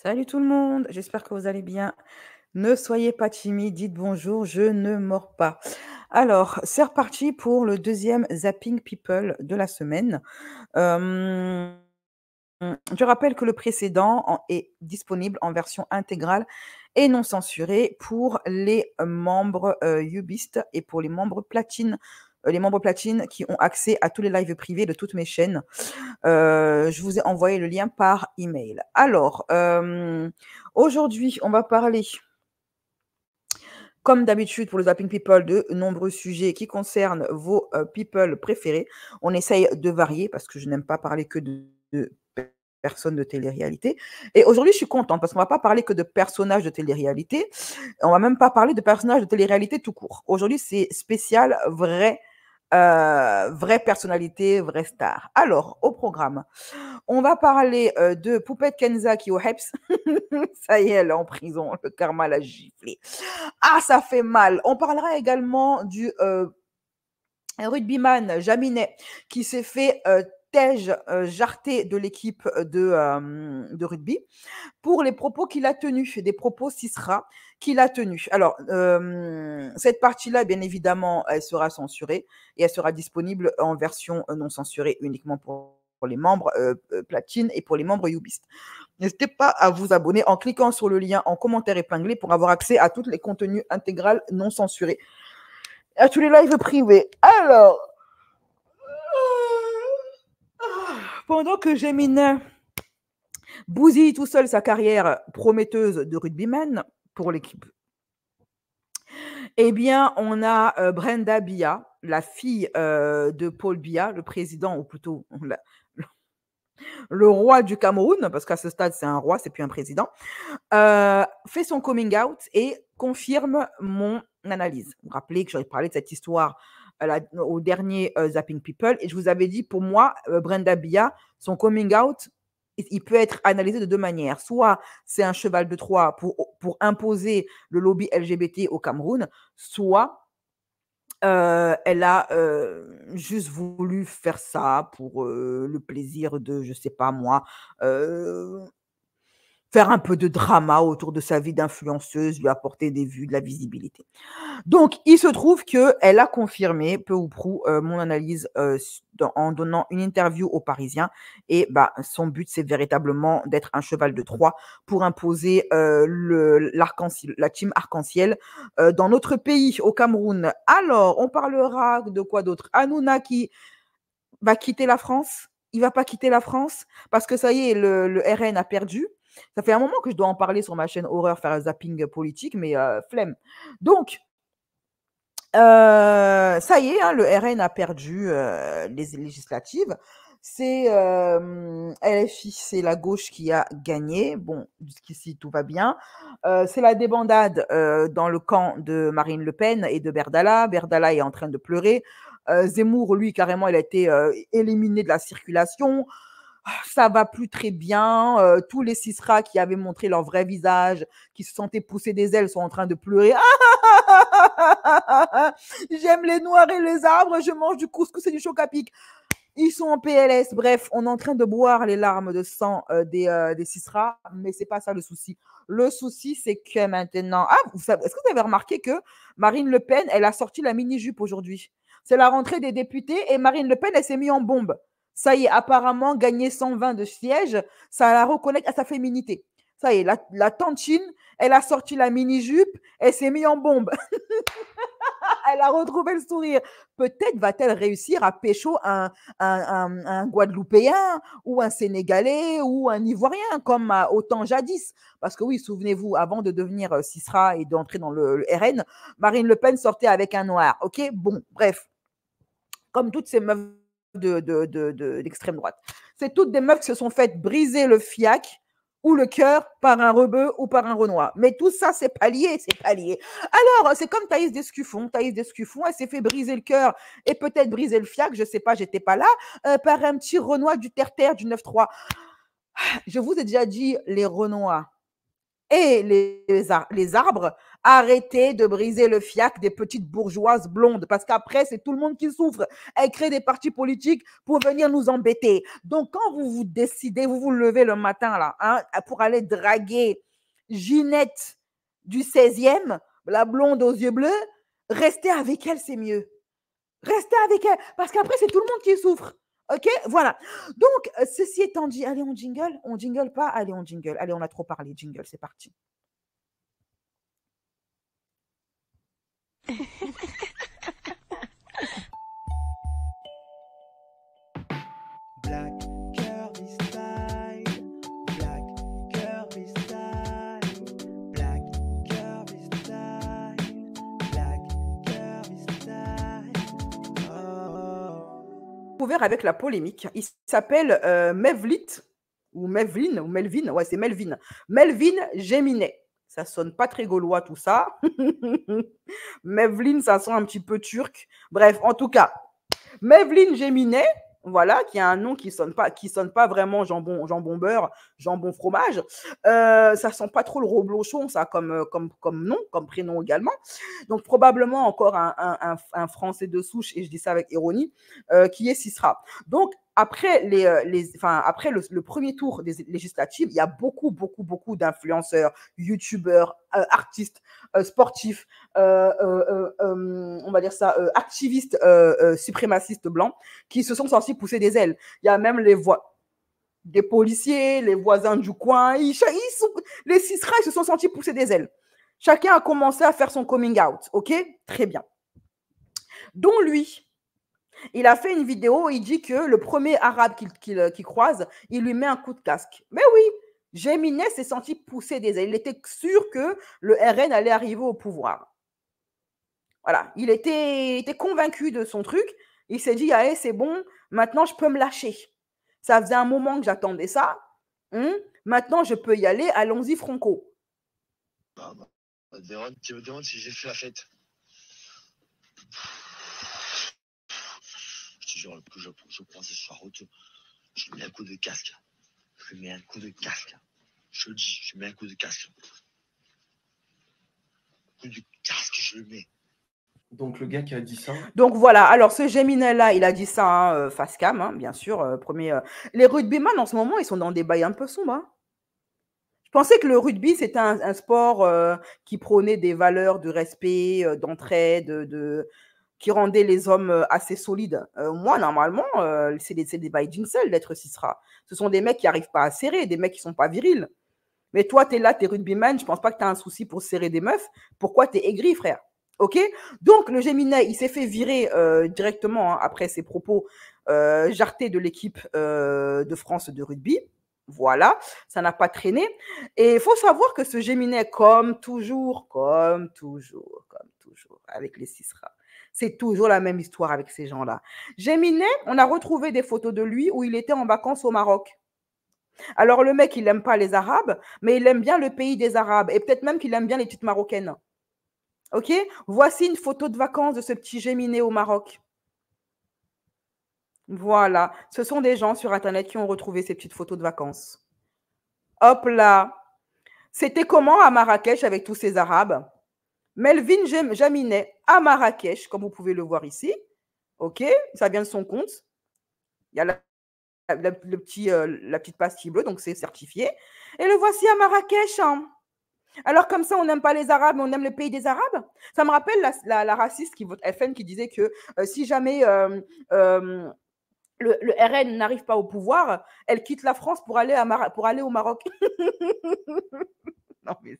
Salut tout le monde, j'espère que vous allez bien. Ne soyez pas timide, dites bonjour, je ne mords pas. Alors, c'est reparti pour le deuxième Zapping People de la semaine. Euh, je rappelle que le précédent est disponible en version intégrale et non censurée pour les membres Ubist et pour les membres platine. Les membres platine qui ont accès à tous les lives privés de toutes mes chaînes. Je vous ai envoyé le lien par email. Alors, aujourd'hui, on va parler, comme d'habitude pour le Zapping People, de nombreux sujets qui concernent vos people préférés. On essaye de varier parce que je n'aime pas parler que de personnes de télé-réalité. Et aujourd'hui, je suis contente parce qu'on ne va pas parler que de personnages de télé-réalité. On ne va même pas parler de personnages de télé-réalité tout court. Aujourd'hui, c'est spécial, vraie personnalité, vraie star. Alors, au programme, on va parler de Poupette Kenza qui est au HEPS. Ça y est, elle est en prison. Le karma l'a giflé. Ah, ça fait mal. On parlera également du rugbyman Jaminet qui s'est fait jarter de l'équipe de rugby pour les propos qu'il a tenus, des propos Sisra qu'il a tenus. Alors, cette partie-là, bien évidemment, elle sera censurée et elle sera disponible en version non censurée uniquement pour les membres platine et pour les membres Ubist. N'hésitez pas à vous abonner en cliquant sur le lien en commentaire épinglé pour avoir accès à tous les contenus intégrales non censurés, à tous les lives privés. Alors, pendant que Gemini bousille tout seul sa carrière prometteuse de rugbyman pour l'équipe, eh bien, on a Brenda Bia, la fille de Paul Biya, le président, ou plutôt le roi du Cameroun, parce qu'à ce stade, c'est un roi, c'est plus un président, fait son coming out et confirme mon analyse. Vous vous rappelez que j'avais parlé de cette histoire au dernier Zapping People, et je vous avais dit, pour moi, Brenda Bia, son coming out, il peut être analysé de deux manières. Soit c'est un cheval de Troie pour imposer le lobby LGBT au Cameroun, soit elle a juste voulu faire ça pour le plaisir de, je sais pas moi, faire un peu de drama autour de sa vie d'influenceuse, lui apporter des vues, de la visibilité. Donc, il se trouve qu'elle a confirmé, peu ou prou, mon analyse en donnant une interview aux Parisiens. Et bah, son but, c'est véritablement d'être un cheval de Troie pour imposer la team arc-en-ciel dans notre pays, au Cameroun. Alors, on parlera de quoi d'autre? Hanouna qui va quitter la France. Il va pas quitter la France parce que ça y est, le RN a perdu. Ça fait un moment que je dois en parler sur ma chaîne Horreur, faire un zapping politique, mais flemme. Donc, ça y est, hein, le RN a perdu les législatives. C'est LFI, c'est la gauche qui a gagné. Bon, jusqu'ici, tout va bien. C'est la débandade dans le camp de Marine Le Pen et de Berdala. Berdala est en train de pleurer. Zemmour, lui, carrément, il a été éliminé de la circulation. Ça va plus très bien. Tous les Sisra qui avaient montré leur vrai visage, qui se sentaient pousser des ailes, sont en train de pleurer. J'aime les noirs et les arbres, je mange du couscous et du choc à pic. Ils sont en PLS. Bref, on est en train de boire les larmes de sang des Sisra, mais c'est pas ça le souci. Le souci, c'est que maintenant. Ah, est-ce que vous avez remarqué que Marine Le Pen, elle a sorti la mini-jupe aujourd'hui? C'est la rentrée des députés et Marine Le Pen, elle s'est mise en bombe. Ça y est, apparemment, gagner 120 de sièges, ça la reconnecte à sa féminité. Ça y est, la tantine, elle a sorti la mini-jupe, elle s'est mise en bombe. Elle a retrouvé le sourire. Peut-être va-t-elle réussir à pécho un Guadeloupéen ou un Sénégalais ou un Ivoirien, comme autant jadis. Parce que oui, souvenez-vous, avant de devenir Sisra et d'entrer dans le RN, Marine Le Pen sortait avec un noir. OK, bon, bref. Comme toutes ces meufs d'extrême droite. C'est toutes des meufs qui se sont faites briser le fiac ou le cœur par un rebeu ou par un renoir. Mais tout ça, c'est pas lié, c'est pas lié. Alors, c'est comme Thaïs Descuffon. Thaïs Descuffon, elle s'est fait briser le cœur et peut-être briser le fiac, je sais pas, j'étais pas là, par un petit renoir du terre-terre du 9-3. Je vous ai déjà dit, les renois et les arbres Arrêtez de briser le fiac des petites bourgeoises blondes, parce qu'après, c'est tout le monde qui souffre. Elles créent des partis politiques pour venir nous embêter. Donc, quand vous vous décidez, vous vous levez le matin là, hein, pour aller draguer Ginette du 16e, la blonde aux yeux bleus, restez avec elle, c'est mieux. Restez avec elle, parce qu'après, c'est tout le monde qui souffre. OK? Voilà. Donc, ceci étant dit, allez, on jingle? On jingle pas? Allez, on jingle. Allez, on a trop parlé. Jingle, c'est parti. Black Kirby style, Black Kirby style, Black Kirby style, Black Kirby style. Oh. Ouvert avec la polémique. Il s'appelle Mevlit ou Melvin. Ouais, c'est Melvin. Melvin Géminet. Ça sonne pas très gaulois tout ça. Mevlin, ça sonne un petit peu turc. Bref, en tout cas, Mevlin Géminet, voilà, qui a un nom qui sonne pas vraiment jambon beurre, jambon fromage. Ça sent pas trop le reblochon, ça, comme nom, comme prénom également. Donc, probablement encore un Français de souche, et je dis ça avec ironie, qui est Sisra. Donc, après, après le premier tour des législatives, il y a beaucoup d'influenceurs, youtubeurs, artistes, sportifs, on va dire ça, activistes suprémacistes blancs qui se sont sentis pousser des ailes. Il y a même des policiers, les voisins du coin, les Sisra, ils se sont sentis pousser des ailes. Chacun a commencé à faire son coming out, ok? Très bien. Dont lui. Il a fait une vidéo où il dit que le premier arabe qu'il croise, il lui met un coup de casque. Mais oui, Géminet s'est senti pousser des ailes. Il était sûr que le RN allait arriver au pouvoir. Voilà, il était convaincu de son truc. Il s'est dit, ah, c'est bon, maintenant je peux me lâcher. Ça faisait un moment que j'attendais ça. Maintenant, je peux y aller. Allons-y, Franco. Tu me demandes si j'ai fait la fête. Je croise sur la route, je mets un coup de casque. Je mets un coup de casque. Je le dis, je mets un coup de casque. Un coup de casque, je le mets. Donc, le gars qui a dit ça. Donc, voilà. Alors, ce Géminet-là, il a dit ça, face cam, hein, bien sûr. Les rugbyman, en ce moment, ils sont dans des bails un peu sombres. Hein. Je pensais que le rugby, c'était un sport qui prônait des valeurs de respect, d'entraide, qui rendait les hommes assez solides. Moi, normalement, c'est des bails d'une seule d'être Sisra. Ce sont des mecs qui n'arrivent pas à serrer, des mecs qui ne sont pas virils. Mais toi, tu es là, tu es rugbyman, je ne pense pas que tu as un souci pour serrer des meufs. Pourquoi tu es aigri, frère? OK? Donc, le Géminet, il s'est fait virer directement hein, après ses propos jartés de l'équipe de France de rugby. Voilà, ça n'a pas traîné. Et il faut savoir que ce Géminet, comme toujours, avec les Sisra, c'est toujours la même histoire avec ces gens-là. Géminet, on a retrouvé des photos de lui où il était en vacances au Maroc. Alors, le mec, il n'aime pas les Arabes, mais il aime bien le pays des Arabes. Et peut-être même qu'il aime bien les petites Marocaines. OK? Voici une photo de vacances de ce petit Géminet au Maroc. Voilà. Ce sont des gens sur Internet qui ont retrouvé ces petites photos de vacances. Hop là. C'était comment à Marrakech avec tous ces Arabes? Melvin Géminet à Marrakech, comme vous pouvez le voir ici. OK? Ça vient de son compte. Il y a la petite pastille bleue, donc c'est certifié. Et le voici à Marrakech. Hein. Alors, comme ça, on n'aime pas les Arabes, mais on aime le pays des Arabes. Ça me rappelle la raciste qui vote FN qui disait que si jamais le RN n'arrive pas au pouvoir, elle quitte la France pour aller au Maroc. Non, mais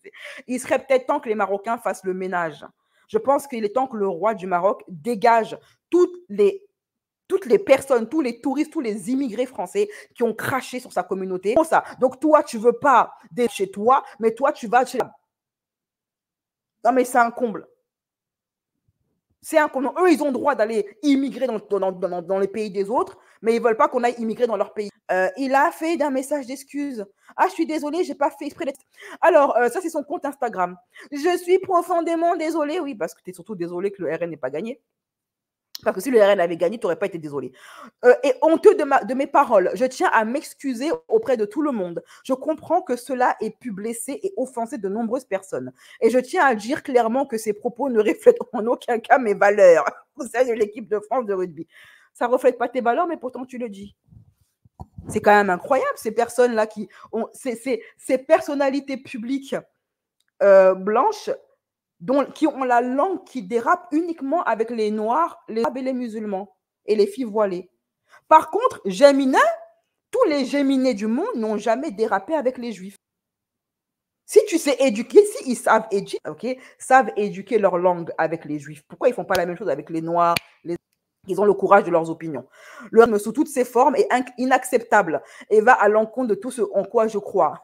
il serait peut-être temps que les Marocains fassent le ménage. Je pense qu'il est temps que le roi du Maroc dégage toutes les personnes, tous les touristes, tous les immigrés français qui ont craché sur sa communauté. Ça. Donc, toi, tu ne veux pas d'être chez toi, mais toi, tu vas chez... Non, mais c'est un comble. C'est un comble. Eux, ils ont le droit d'aller immigrer dans les pays des autres, mais ils ne veulent pas qu'on aille immigrer dans leur pays. Il a fait d'un message d'excuse. Ah, je suis désolée, je n'ai pas fait exprès d'être... Alors, ça, c'est son compte Instagram. Je suis profondément désolée. Oui, parce que tu es surtout désolée que le RN n'ait pas gagné. Parce que si le RN avait gagné, tu n'aurais pas été désolé. Et honteux de mes paroles, je tiens à m'excuser auprès de tout le monde. Je comprends que cela ait pu blesser et offenser de nombreuses personnes. Et je tiens à dire clairement que ces propos ne reflètent en aucun cas mes valeurs au sein de l'équipe de France de rugby. Ça ne reflète pas tes valeurs, mais pourtant tu le dis. C'est quand même incroyable, ces personnes-là qui ont ces personnalités publiques blanches qui ont la langue qui dérape uniquement avec les Noirs, les Arabes et les musulmans et les filles voilées. Par contre, Géminins, tous les Géminais du monde n'ont jamais dérapé avec les Juifs. Si tu sais éduquer, si ils savent éduquer, savent éduquer leur langue avec les Juifs, pourquoi ils ne font pas la même chose avec les Noirs, ils ont le courage de leurs opinions. Le racisme sous toutes ses formes est inacceptable et va à l'encontre de tout ce en quoi je crois.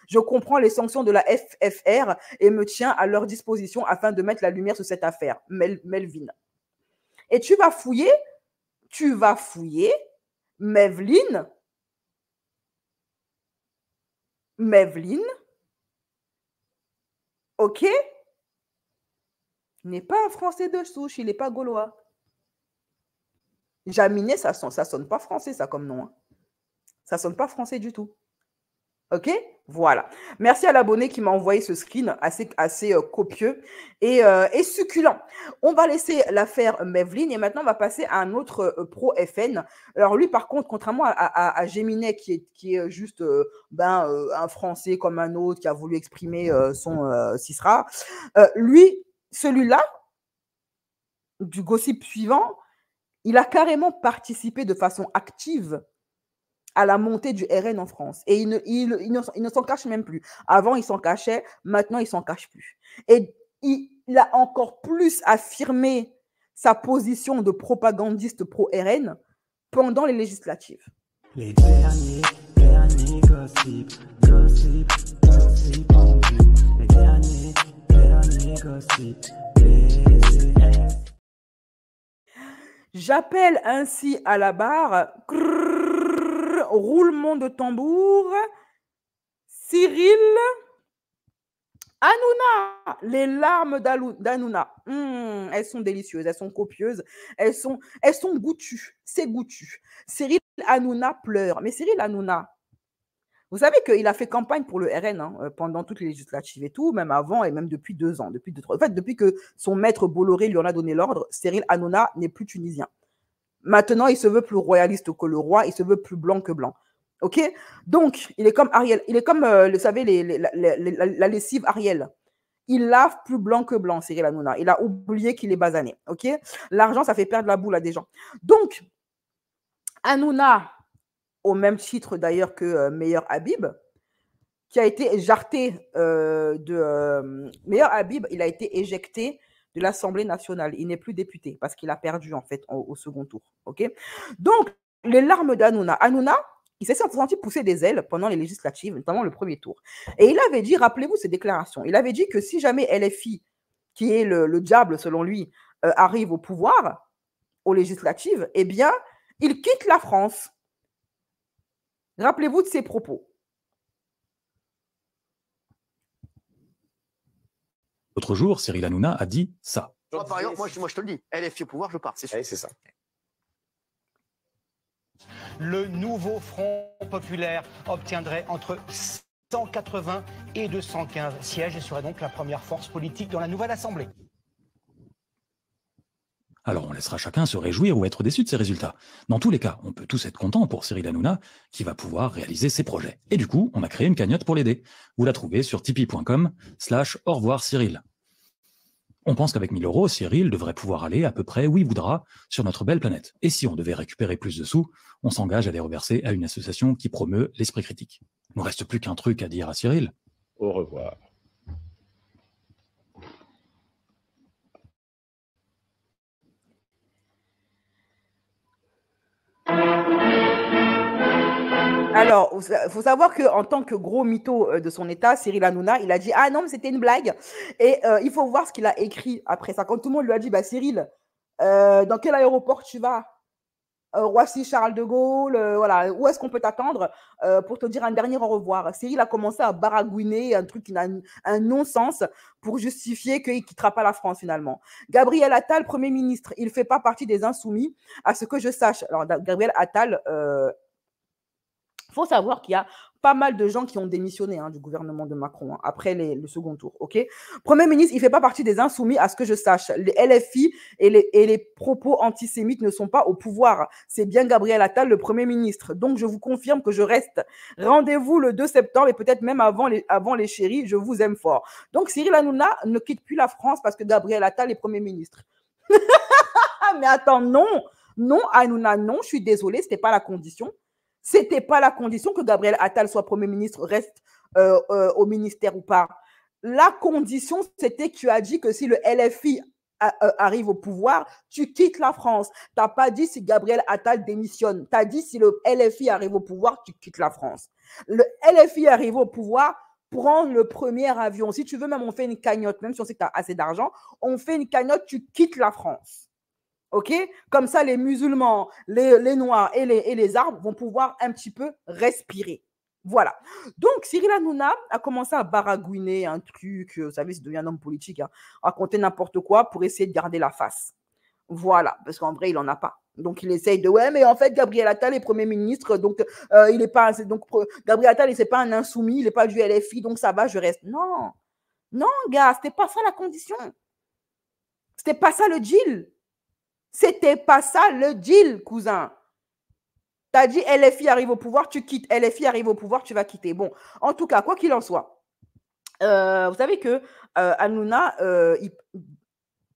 Je comprends les sanctions de la FFR et me tiens à leur disposition afin de mettre la lumière sur cette affaire. Melvin. Et tu vas fouiller, Mevlin, ok, n'est pas un Français de souche, il n'est pas gaulois. Jaminet, ça sonne pas français, ça, comme nom. Hein. Ça sonne pas français du tout. OK? Voilà. Merci à l'abonné qui m'a envoyé ce screen assez copieux et succulent. On va laisser l'affaire Mevlin et maintenant on va passer à un autre pro FN. Alors lui, par contre, contrairement à Géminet qui est juste un Français comme un autre qui a voulu exprimer son Sisra, lui, celui-là, du gossip suivant, il a carrément participé de façon active à la montée du RN en France. Et il ne s'en cache même plus. Avant, il s'en cachait. Maintenant, il ne s'en cache plus. Et il a encore plus affirmé sa position de propagandiste pro-RN pendant les législatives. Les derniers gossip en vue. Les derniers gossip. J'appelle ainsi à la barre, roulement de tambour, Cyril Hanouna. Les larmes d'Hanouna. Elles sont délicieuses, elles sont copieuses, elles sont goûtues. C'est goûtu. Cyril Hanouna pleure. Mais Cyril Hanouna, vous savez qu'il a fait campagne pour le RN pendant toutes les législatives et tout, même avant et même depuis 2 ans. En fait, depuis que son maître Bolloré lui en a donné l'ordre, Cyril Hanouna n'est plus tunisien. Maintenant, il se veut plus royaliste que le roi, il se veut plus blanc que blanc. OK? Donc, il est comme Ariel. Il est comme, vous savez, la lessive Ariel. Il lave plus blanc que blanc, Cyril Hanouna. Il a oublié qu'il est basané. OK? L'argent, ça fait perdre la boule à des gens. Donc, Hanouna, au même titre d'ailleurs que Meilleur Habib, qui a été éjarté Meilleur Habib, il a été éjecté de l'Assemblée nationale. Il n'est plus député parce qu'il a perdu en fait au second tour. OK? Donc, les larmes d'Hanouna. Hanouna, il s'est senti pousser des ailes pendant les législatives, notamment le premier tour. Et il avait dit, rappelez-vous ses déclarations, il avait dit que si jamais LFI, qui est le diable selon lui, arrive au pouvoir, aux législatives, eh bien, il quitte la France. Rappelez-vous de ses propos. L'autre jour, Cyril Hanouna a dit ça. Moi, par exemple, moi, je te le dis, LFI au pouvoir, je pars, c'est sûr. Oui, c'est ça. Le nouveau Front populaire obtiendrait entre 180 et 215 sièges et serait donc la première force politique dans la nouvelle Assemblée. Alors on laissera chacun se réjouir ou être déçu de ces résultats. Dans tous les cas, on peut tous être contents pour Cyril Hanouna qui va pouvoir réaliser ses projets. Et du coup, on a créé une cagnotte pour l'aider. Vous la trouvez sur tipeee.com/au revoir Cyril. On pense qu'avec 1000 €, Cyril devrait pouvoir aller à peu près où il voudra sur notre belle planète. Et si on devait récupérer plus de sous, on s'engage à les reverser à une association qui promeut l'esprit critique. Il ne nous reste plus qu'un truc à dire à Cyril. Au revoir. Alors, il faut savoir qu'en tant que gros mytho de son état, Cyril Hanouna, il a dit « Ah non, mais c'était une blague ». Et il faut voir ce qu'il a écrit après ça. Quand tout le monde lui a dit « Bah Cyril, dans quel aéroport tu vas ?» Roissy Charles de Gaulle, voilà, où est-ce qu'on peut t'attendre pour te dire un dernier au revoir? Cyril a commencé à baragouiner un truc qui n'a un non-sens pour justifier qu'il ne quittera pas la France finalement. Gabriel Attal, Premier ministre, il ne fait pas partie des insoumis, à ce que je sache. Alors, Gabriel Attal, faut savoir qu'il y a pas mal de gens qui ont démissionné du gouvernement de Macron après le second tour. Ok, Premier ministre, il ne fait pas partie des insoumis, à ce que je sache. Les LFI et les propos antisémites ne sont pas au pouvoir. C'est bien Gabriel Attal, le Premier ministre. Donc, je vous confirme que je reste. Rendez-vous le 2 septembre et peut-être même avant les chéris. Je vous aime fort. Donc, Cyril Hanouna ne quitte plus la France parce que Gabriel Attal est Premier ministre. Mais attends, non, Hanouna, non, je suis désolée, ce n'était pas la condition. Ce n'était pas la condition que Gabriel Attal soit Premier ministre, reste au ministère ou pas. La condition, c'était que tu as dit que si le LFI arrive au pouvoir, tu quittes la France. Tu n'as pas dit si Gabriel Attal démissionne. Tu as dit si le LFI arrive au pouvoir, tu quittes la France. Le LFI arrive au pouvoir, prends le premier avion. Si tu veux, même on fait une cagnotte, même si on sait que tu as assez d'argent, on fait une cagnotte, tu quittes la France. OK? Comme ça, les musulmans, les noirs et les arabes vont pouvoir un petit peu respirer. Voilà. Donc, Cyril Hanouna a commencé à baragouiner un truc, vous savez, c'est devenu un homme politique, raconter n'importe quoi pour essayer de garder la face. Voilà, parce qu'en vrai, il n'en a pas. Donc, il essaye de, ouais, mais en fait, Gabriel Attal est Premier ministre, donc il n'est pas, donc Gabriel Attal, c'est pas un insoumis, il n'est pas du LFI, donc ça va, je reste. Non, gars, c'était pas ça la condition. C'était pas ça le deal. C'était pas ça le deal, cousin. Tu as dit LFI arrive au pouvoir, tu quittes. LFI arrive au pouvoir, tu vas quitter. Bon, en tout cas, quoi qu'il en soit, vous savez que Hanouna,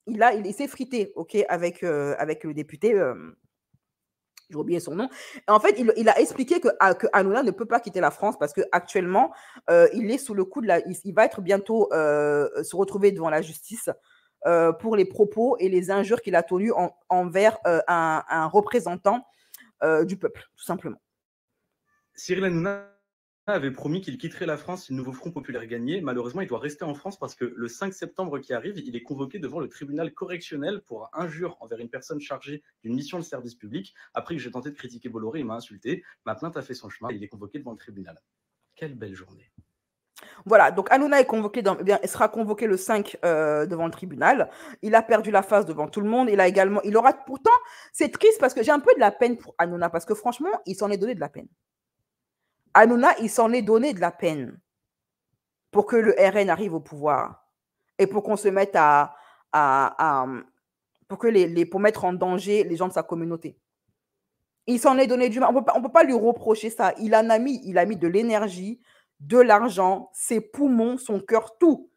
il s'est frité, ok, avec le député. J'ai oublié son nom. En fait, il a expliqué que Hanouna ne peut pas quitter la France parce qu'actuellement, il est sous le coup de il va être bientôt se retrouver devant la justice pour les propos et les injures qu'il a tenus envers un représentant du peuple, tout simplement. Cyril Hanouna avait promis qu'il quitterait la France si le nouveau Front populaire gagnait. Malheureusement, il doit rester en France parce que le 5 septembre qui arrive, il est convoqué devant le tribunal correctionnel pour injure envers une personne chargée d'une mission de service public. Après que j'ai tenté de critiquer Bolloré, il m'a insulté. Ma plainte a fait son chemin et il est convoqué devant le tribunal. Quelle belle journée. Voilà, donc Hanouna est convoqué il sera convoqué le 5 devant le tribunal. Il a perdu la face devant tout le monde. Il aura pourtant, c'est triste parce que j'ai un peu de la peine pour Hanouna parce que franchement, il s'en est donné de la peine. Hanouna, il s'en est donné de la peine pour que le RN arrive au pouvoir et pour qu'on se mette pour mettre en danger les gens de sa communauté. Il s'en est donné du mal. On peut pas lui reprocher ça. Il a mis de l'énergie, de l'argent, ses poumons, son cœur, tout.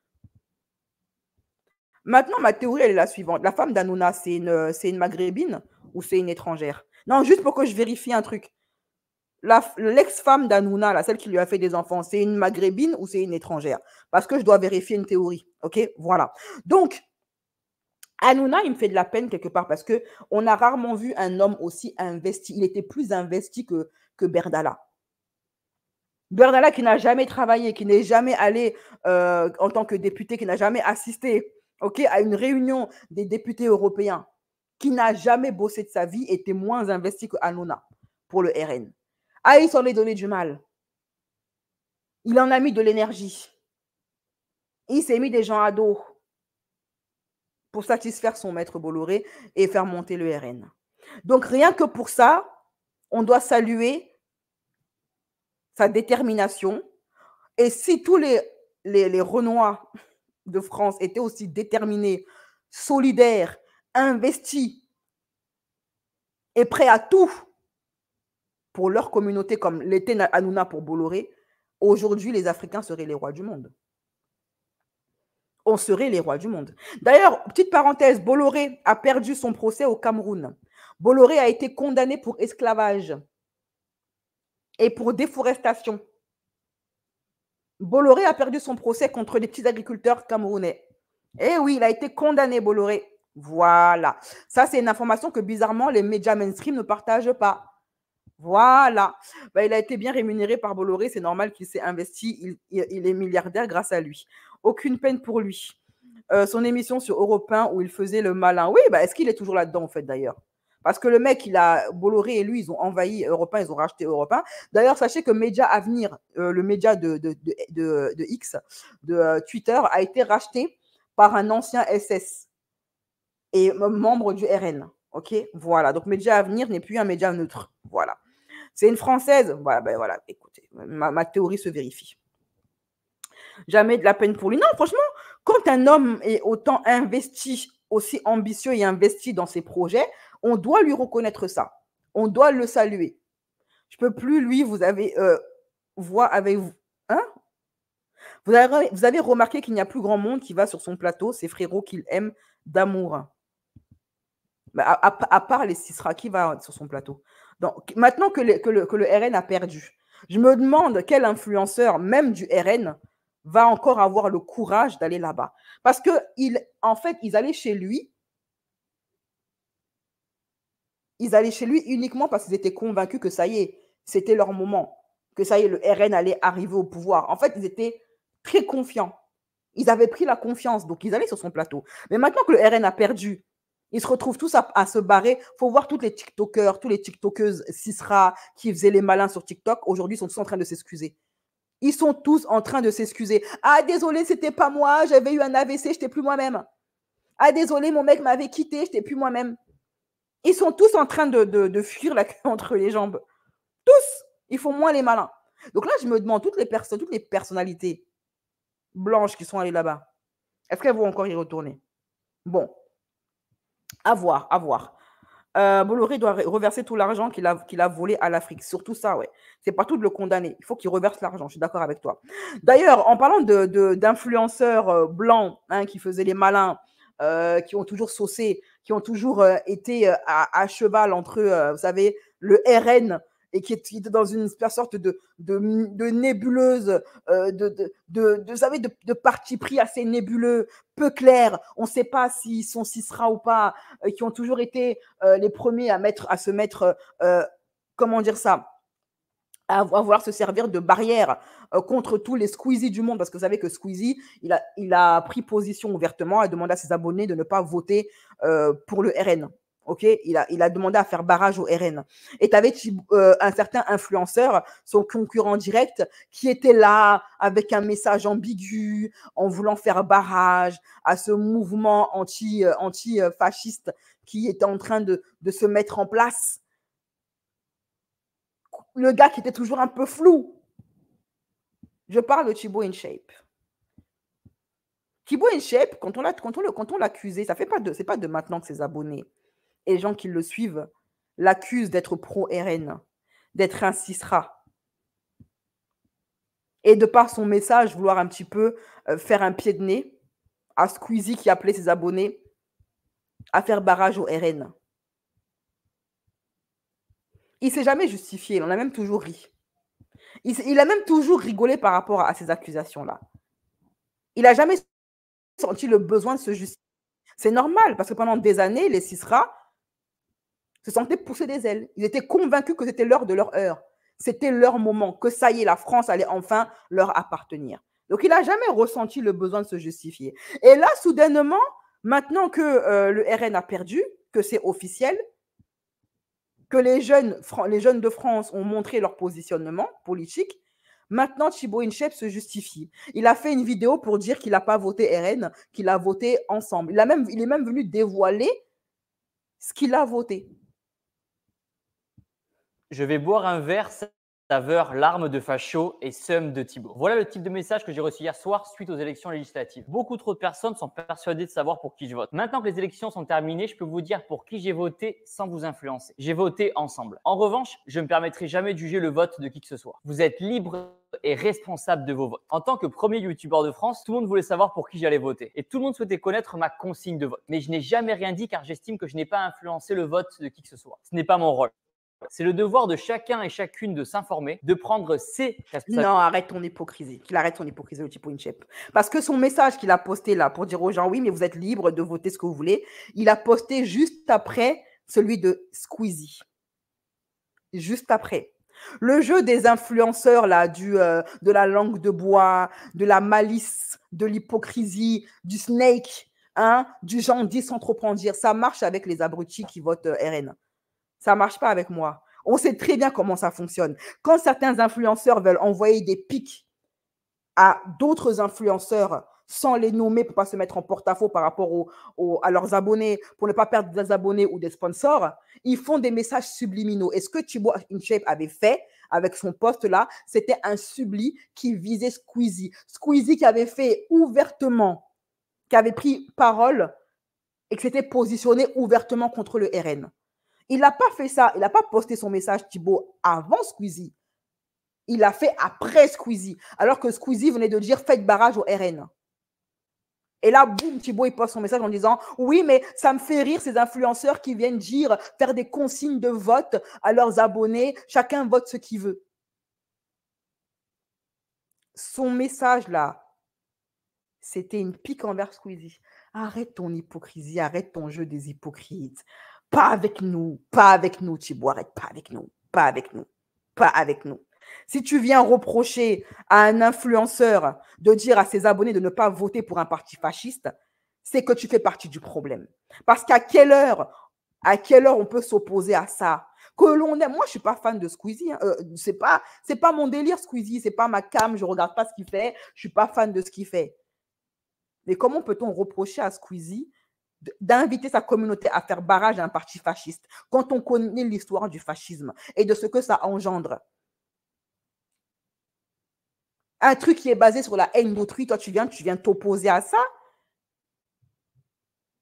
Maintenant, ma théorie, elle est la suivante. La femme d'Hanouna, c'est une maghrébine ou c'est une étrangère? Non, juste pour que je vérifie un truc. L'ex-femme d'Hanouna, là, celle qui lui a fait des enfants, c'est une maghrébine ou c'est une étrangère? Parce que je dois vérifier une théorie. OK? Voilà. Donc, Hanouna, il me fait de la peine quelque part parce qu'on a rarement vu un homme aussi investi. Il était plus investi que Berdala. Berdala qui n'a jamais travaillé, qui n'est jamais allé en tant que député, qui n'a jamais assisté à une réunion des députés européens, qui n'a jamais bossé de sa vie, était moins investi que Hanouna pour le RN. Ah, il s'en est donné du mal. Il en a mis de l'énergie. Il s'est mis des gens à dos pour satisfaire son maître Bolloré et faire monter le RN. Donc, rien que pour ça, on doit saluer sa détermination. Et si tous les Renois de France étaient aussi déterminés, solidaires, investis et prêts à tout pour leur communauté comme l'était Hanouna pour Bolloré, aujourd'hui, les Africains seraient les rois du monde. On serait les rois du monde. D'ailleurs, petite parenthèse, Bolloré a perdu son procès au Cameroun. Bolloré a été condamné pour esclavage et pour déforestation. Bolloré a perdu son procès contre les petits agriculteurs camerounais. Eh oui, il a été condamné, Bolloré. Voilà. Ça, c'est une information que bizarrement, les médias mainstream ne partagent pas. Voilà. Il a été bien rémunéré par Bolloré. C'est normal qu'il s'est investi. Il est milliardaire grâce à lui. Aucune peine pour lui. Son émission sur Europe 1 où il faisait le malin. Oui, est-ce qu'il est toujours là-dedans, en fait, d'ailleurs? Parce que le mec, Bolloré et lui, ils ont envahi Europe 1, ils ont racheté Europe 1. D'ailleurs, sachez que Média Avenir, le média de X, de Twitter, a été racheté par un ancien SS et membre du RN. Ok, voilà. Donc, Média Avenir n'est plus un média neutre. Voilà. C'est une Française. Voilà, ben voilà. Écoutez, ma théorie se vérifie. Jamais de la peine pour lui. Non, franchement, quand un homme est autant investi, aussi ambitieux et investi dans ses projets, on doit lui reconnaître ça. On doit le saluer. Je peux plus, lui, vous avez voir avec vous. Hein? Vous avez remarqué qu'il n'y a plus grand monde qui va sur son plateau, ses frérots qu'il aime d'amour. À part les Sisra, qui va sur son plateau. Donc, maintenant que le RN a perdu, je me demande quel influenceur, même du RN, va encore avoir le courage d'aller là-bas. Parce que, en fait, ils allaient chez lui. Ils allaient chez lui uniquement parce qu'ils étaient convaincus que ça y est, c'était leur moment. Que ça y est, le RN allait arriver au pouvoir. En fait, ils étaient très confiants. Ils avaient pris la confiance, donc ils allaient sur son plateau. Mais maintenant que le RN a perdu, ils se retrouvent tous à se barrer. Il faut voir toutes les TikTokers, tous les TikTokeuses Sisra qui faisaient les malins sur TikTok. Aujourd'hui, ils sont tous en train de s'excuser. Ils sont tous en train de s'excuser. Ah, désolé, c'était pas moi. J'avais eu un AVC, je n'étais plus moi-même. Ah, désolé, mon mec m'avait quitté, je n'étais plus moi-même. Ils sont tous en train de fuir la queue entre les jambes. Tous. Ils font moins les malins. Donc là, je me demande, toutes les personnalités blanches qui sont allées là-bas, est-ce qu'elles vont encore y retourner? Bon. À voir, à voir. Bolloré doit reverser tout l'argent qu'il a volé à l'Afrique. Surtout ça, ouais. C'est pas tout de le condamner. Il faut qu'il reverse l'argent. Je suis d'accord avec toi. D'ailleurs, en parlant d'influenceurs blancs qui faisaient les malins, qui ont toujours saucé, qui ont toujours été à cheval entre eux, vous savez, le RN et qui était dans une sorte de nébuleuse, vous savez, de parti pris assez nébuleux, peu clair. On ne sait pas s'ils sont Sisra ou pas, qui ont toujours été les premiers à se mettre, comment dire ça, à vouloir se servir de barrière contre tous les Squeezie du monde, parce que vous savez que Squeezie, il a pris position ouvertement, a demandé à ses abonnés de ne pas voter pour le RN. Ok, il a demandé à faire barrage au RN. Et tu avais un certain influenceur, son concurrent direct, qui était là avec un message ambigu, en voulant faire barrage à ce mouvement anti-fasciste qui était en train de se mettre en place. Le gars qui était toujours un peu flou. Je parle de Thibaut InShape. Thibaut InShape, quand on l'accusait, c'est pas de maintenant que ses abonnés et les gens qui le suivent l'accusent d'être pro-RN, d'être un Sisra. Et de par son message, vouloir un petit peu faire un pied de nez à Squeezie qui appelait ses abonnés à faire barrage au RN. Il ne s'est jamais justifié, il en a même toujours ri. Il a même toujours rigolé par rapport à ces accusations-là. Il n'a jamais senti le besoin de se justifier. C'est normal, parce que pendant des années, les Sisra se sentaient pousser des ailes. Ils étaient convaincus que c'était l'heure de leur heure. C'était leur moment, que ça y est, la France allait enfin leur appartenir. Donc, il n'a jamais ressenti le besoin de se justifier. Et là, soudainement, maintenant que le RN a perdu, que c'est officiel, que les jeunes de France ont montré leur positionnement politique, maintenant Thibaut InShape se justifie. Il a fait une vidéo pour dire qu'il n'a pas voté RN, qu'il a voté ensemble. Il est même venu dévoiler ce qu'il a voté. Je vais boire un verre saveur larmes de facho et seum de Thibaut. Voilà le type de message que j'ai reçu hier soir suite aux élections législatives. Beaucoup trop de personnes sont persuadées de savoir pour qui je vote. Maintenant que les élections sont terminées, je peux vous dire pour qui j'ai voté sans vous influencer. J'ai voté ensemble. En revanche, je ne me permettrai jamais de juger le vote de qui que ce soit. Vous êtes libre et responsable de vos votes. En tant que premier youtubeur de France, tout le monde voulait savoir pour qui j'allais voter. Et tout le monde souhaitait connaître ma consigne de vote. Mais je n'ai jamais rien dit car j'estime que je n'ai pas influencé le vote de qui que ce soit. Ce n'est pas mon rôle. C'est le devoir de chacun et chacune de s'informer, de prendre ses responsabilités. Non, arrête ton hypocrisie. Qu'il arrête ton hypocrisie, le Thibaut InShape. Parce que son message qu'il a posté là pour dire aux gens, oui, mais vous êtes libres de voter ce que vous voulez, il a posté juste après celui de Squeezie. Juste après. Le jeu des influenceurs là, de la langue de bois, de la malice, de l'hypocrisie, du snake, du genre dit sans trop en dire, ça marche avec les abrutis qui votent RN. Ça ne marche pas avec moi. On sait très bien comment ça fonctionne. Quand certains influenceurs veulent envoyer des pics à d'autres influenceurs sans les nommer pour ne pas se mettre en porte-à-faux par rapport à leurs abonnés, pour ne pas perdre des abonnés ou des sponsors, ils font des messages subliminaux. Et ce que Thibaut InShape avait fait avec son post-là, c'était un subli qui visait Squeezie. Squeezie qui avait fait ouvertement, qui avait pris parole et qui s'était positionné ouvertement contre le RN. Il n'a pas fait ça, il n'a pas posté son message Thibaut avant Squeezie. Il l'a fait après Squeezie, alors que Squeezie venait de dire faites barrage au RN. Et là, boum, Thibaut, il poste son message en disant oui, mais ça me fait rire ces influenceurs qui viennent dire, faire des consignes de vote à leurs abonnés, chacun vote ce qu'il veut. Son message là, c'était une pique envers Squeezie. Arrête ton hypocrisie, arrête ton jeu des hypocrites. Pas avec nous, Thibaut, arrête, pas avec nous, pas avec nous, pas avec nous. Si tu viens reprocher à un influenceur de dire à ses abonnés de ne pas voter pour un parti fasciste, c'est que tu fais partie du problème. Parce qu'à quelle heure on peut s'opposer à ça? Que l'on aime. Moi, je ne suis pas fan de Squeezie. Hein. C'est pas mon délire, Squeezie. C'est pas ma cam. Je ne regarde pas ce qu'il fait. Je ne suis pas fan de ce qu'il fait. Mais comment peut-on reprocher à Squeezie d'inviter sa communauté à faire barrage à un parti fasciste quand on connaît l'histoire du fascisme et de ce que ça engendre? Un truc qui est basé sur la haine d'autrui, toi, tu viens t'opposer à ça?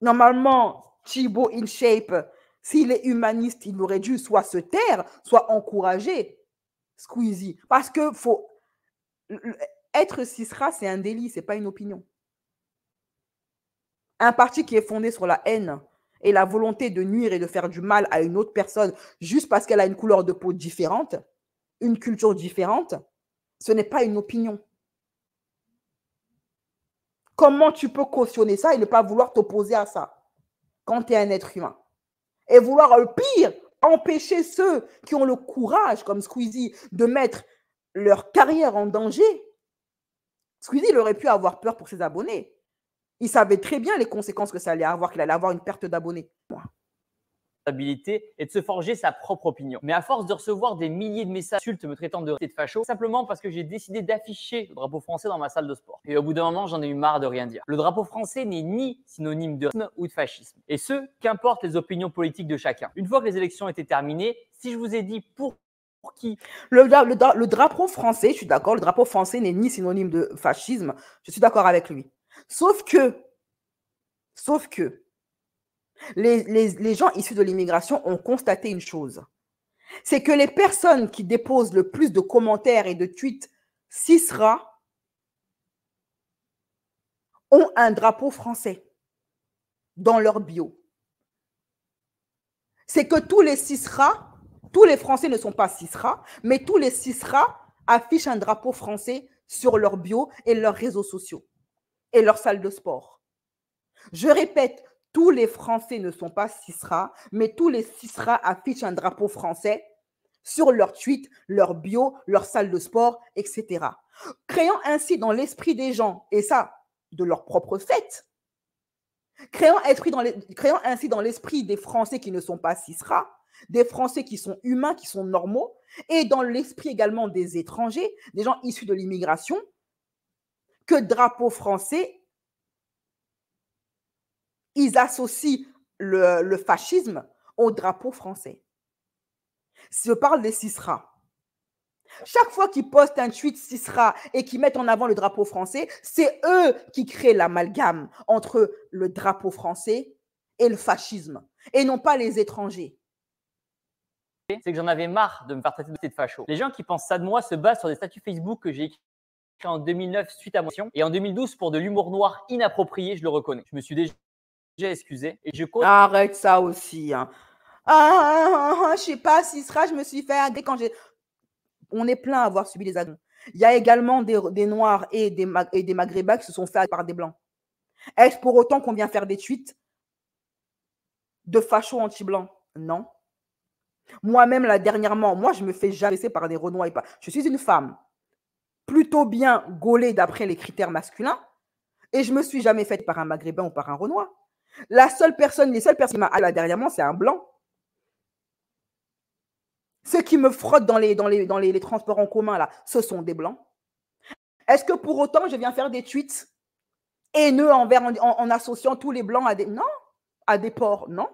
Normalement, Thibaut InShape, s'il est humaniste, il aurait dû soit se taire, soit encourager Squeezie. Parce que être cisra, c'est un délit, ce n'est pas une opinion. Un parti qui est fondé sur la haine et la volonté de nuire et de faire du mal à une autre personne juste parce qu'elle a une couleur de peau différente, une culture différente, ce n'est pas une opinion. Comment tu peux cautionner ça et ne pas vouloir t'opposer à ça quand tu es un être humain? Et vouloir, le pire, empêcher ceux qui ont le courage, comme Squeezie, de mettre leur carrière en danger. Squeezie, il aurait pu avoir peur pour ses abonnés. Il savait très bien les conséquences que ça allait avoir, qu'il allait avoir une perte d'abonnés. Et de se forger sa propre opinion. Mais à force de recevoir des milliers de messages insultes me traitant de facho, simplement parce que j'ai décidé d'afficher le drapeau français dans ma salle de sport. Et au bout d'un moment, j'en ai eu marre de rien dire. Le drapeau français n'est ni synonyme de racisme ou de fascisme. Et ce, qu'importe les opinions politiques de chacun. Une fois que les élections étaient terminées, si je vous ai dit pour qui le drapeau français, je suis d'accord, le drapeau français n'est ni synonyme de fascisme, je suis d'accord avec lui. Sauf que les gens issus de l'immigration ont constaté une chose. C'est que les personnes qui déposent le plus de commentaires et de tweets cisra ont un drapeau français dans leur bio. C'est que tous les cisra, tous les Français ne sont pas cisra, mais tous les cisra affichent un drapeau français sur leur bio et leurs réseaux sociaux et leur salle de sport. Je répète, tous les Français ne sont pas cisra, mais tous les cisra affichent un drapeau français sur leur tweet, leur bio, leur salle de sport, etc. Créant ainsi dans l'esprit des gens, et ça, de leur propre fait, créant ainsi dans l'esprit des Français qui ne sont pas cisra, des Français qui sont humains, qui sont normaux, et dans l'esprit également des étrangers, des gens issus de l'immigration, que drapeau français, ils associent le fascisme au drapeau français. Je parle des cisra. Chaque fois qu'ils postent un tweet cisra et qu'ils mettent en avant le drapeau français, c'est eux qui créent l'amalgame entre le drapeau français et le fascisme, et non pas les étrangers. C'est que j'en avais marre de me faire traiter de facho. Les gens qui pensent ça de moi se basent sur des statuts Facebook que j'ai écrits en 2009 suite à mon émission et en 2012 pour de l'humour noir inapproprié, je le reconnais. Je me suis déjà excusé et je compte. Arrête ça aussi. Hein. Je sais pas, cisra, je me suis fait dès quand j'ai. On est plein à avoir subi des agressions. Il y a également des Noirs et des Maghrébins qui se sont faits par des Blancs. Est-ce pour autant qu'on vient faire des tweets de fachos anti-blancs? Non. Moi-même, là, dernièrement, moi, je me fais agresser par des Renois et pas. Je suis une femme plutôt bien gaulée d'après les critères masculins et je ne me suis jamais faite par un Maghrébin ou par un Renois. Les seules personnes qui m'a là dernièrement, c'est un Blanc. Ceux qui me frottent dans les transports en commun, là, ce sont des blancs. Est-ce que pour autant, je viens faire des tweets haineux en associant tous les blancs à des... Non, à des porcs, non.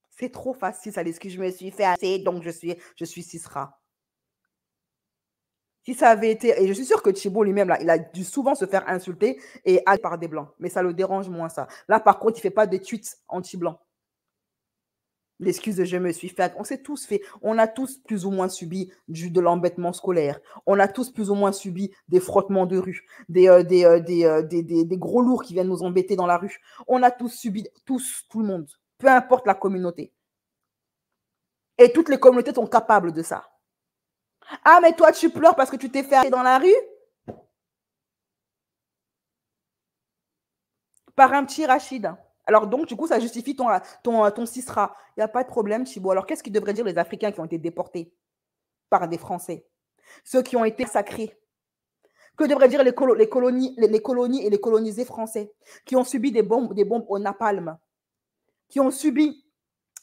C'est trop facile, ça dit que je me suis fait assez, donc je suis Cisra. Si ça avait été... Et je suis sûre que Thibault lui-même, là, il a dû souvent se faire insulter et par des blancs. Mais ça le dérange moins, ça. Là, par contre, il ne fait pas des tweets anti-blancs. L'excuse de je me suis fait. On s'est tous fait. On a tous plus ou moins subi de l'embêtement scolaire. On a tous plus ou moins subi des frottements de rue, des gros lourds qui viennent nous embêter dans la rue. On a tous subi, tout le monde. Peu importe la communauté. Et toutes les communautés sont capables de ça. Ah, mais toi, tu pleures parce que tu t'es fait arrêter dans la rue par un petit Rachid. Alors donc, du coup, ça justifie ton Cisra. Il n'y a pas de problème, Chibo. Alors, qu'est-ce qu'ils devraient dire les Africains qui ont été déportés par des Français? Ceux qui ont été sacrés. Que devraient dire les colonies et les colonisés français qui ont subi des bombes au napalm, qui ont subi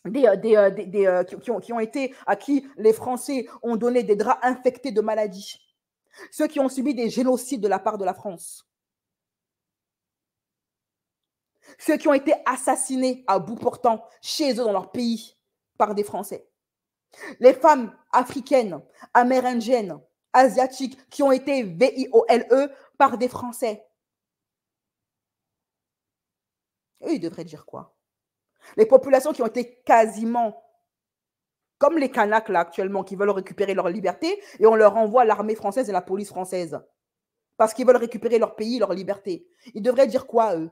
qui ont été, à qui les Français ont donné des draps infectés de maladies. Ceux qui ont subi des génocides de la part de la France. Ceux qui ont été assassinés à bout portant chez eux dans leur pays par des Français. Les femmes africaines, amérindiennes, asiatiques qui ont été VIOLE par des Français. Eux, ils devraient dire quoi? Les populations qui ont été quasiment comme les Kanaks là actuellement qui veulent récupérer leur liberté et on leur envoie l'armée française et la police française parce qu'ils veulent récupérer leur pays, leur liberté. Ils devraient dire quoi, eux?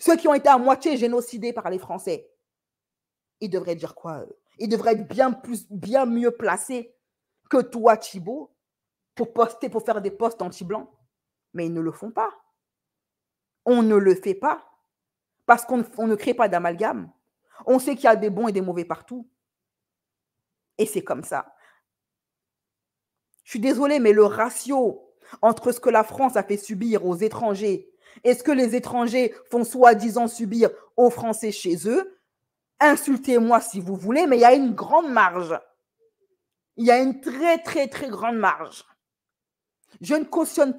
Ceux qui ont été à moitié génocidés par les Français, ils devraient dire quoi, eux? Ils devraient être bien mieux placés que toi, Thibault, pour faire des posts anti-blancs. Mais ils ne le font pas. On ne le fait pas. Parce qu'on ne crée pas d'amalgame. On sait qu'il y a des bons et des mauvais partout. Et c'est comme ça. Je suis désolée, mais le ratio entre ce que la France a fait subir aux étrangers et ce que les étrangers font soi-disant subir aux Français chez eux, insultez-moi si vous voulez, mais il y a une grande marge. Il y a une très, très, très grande marge. Je ne cautionne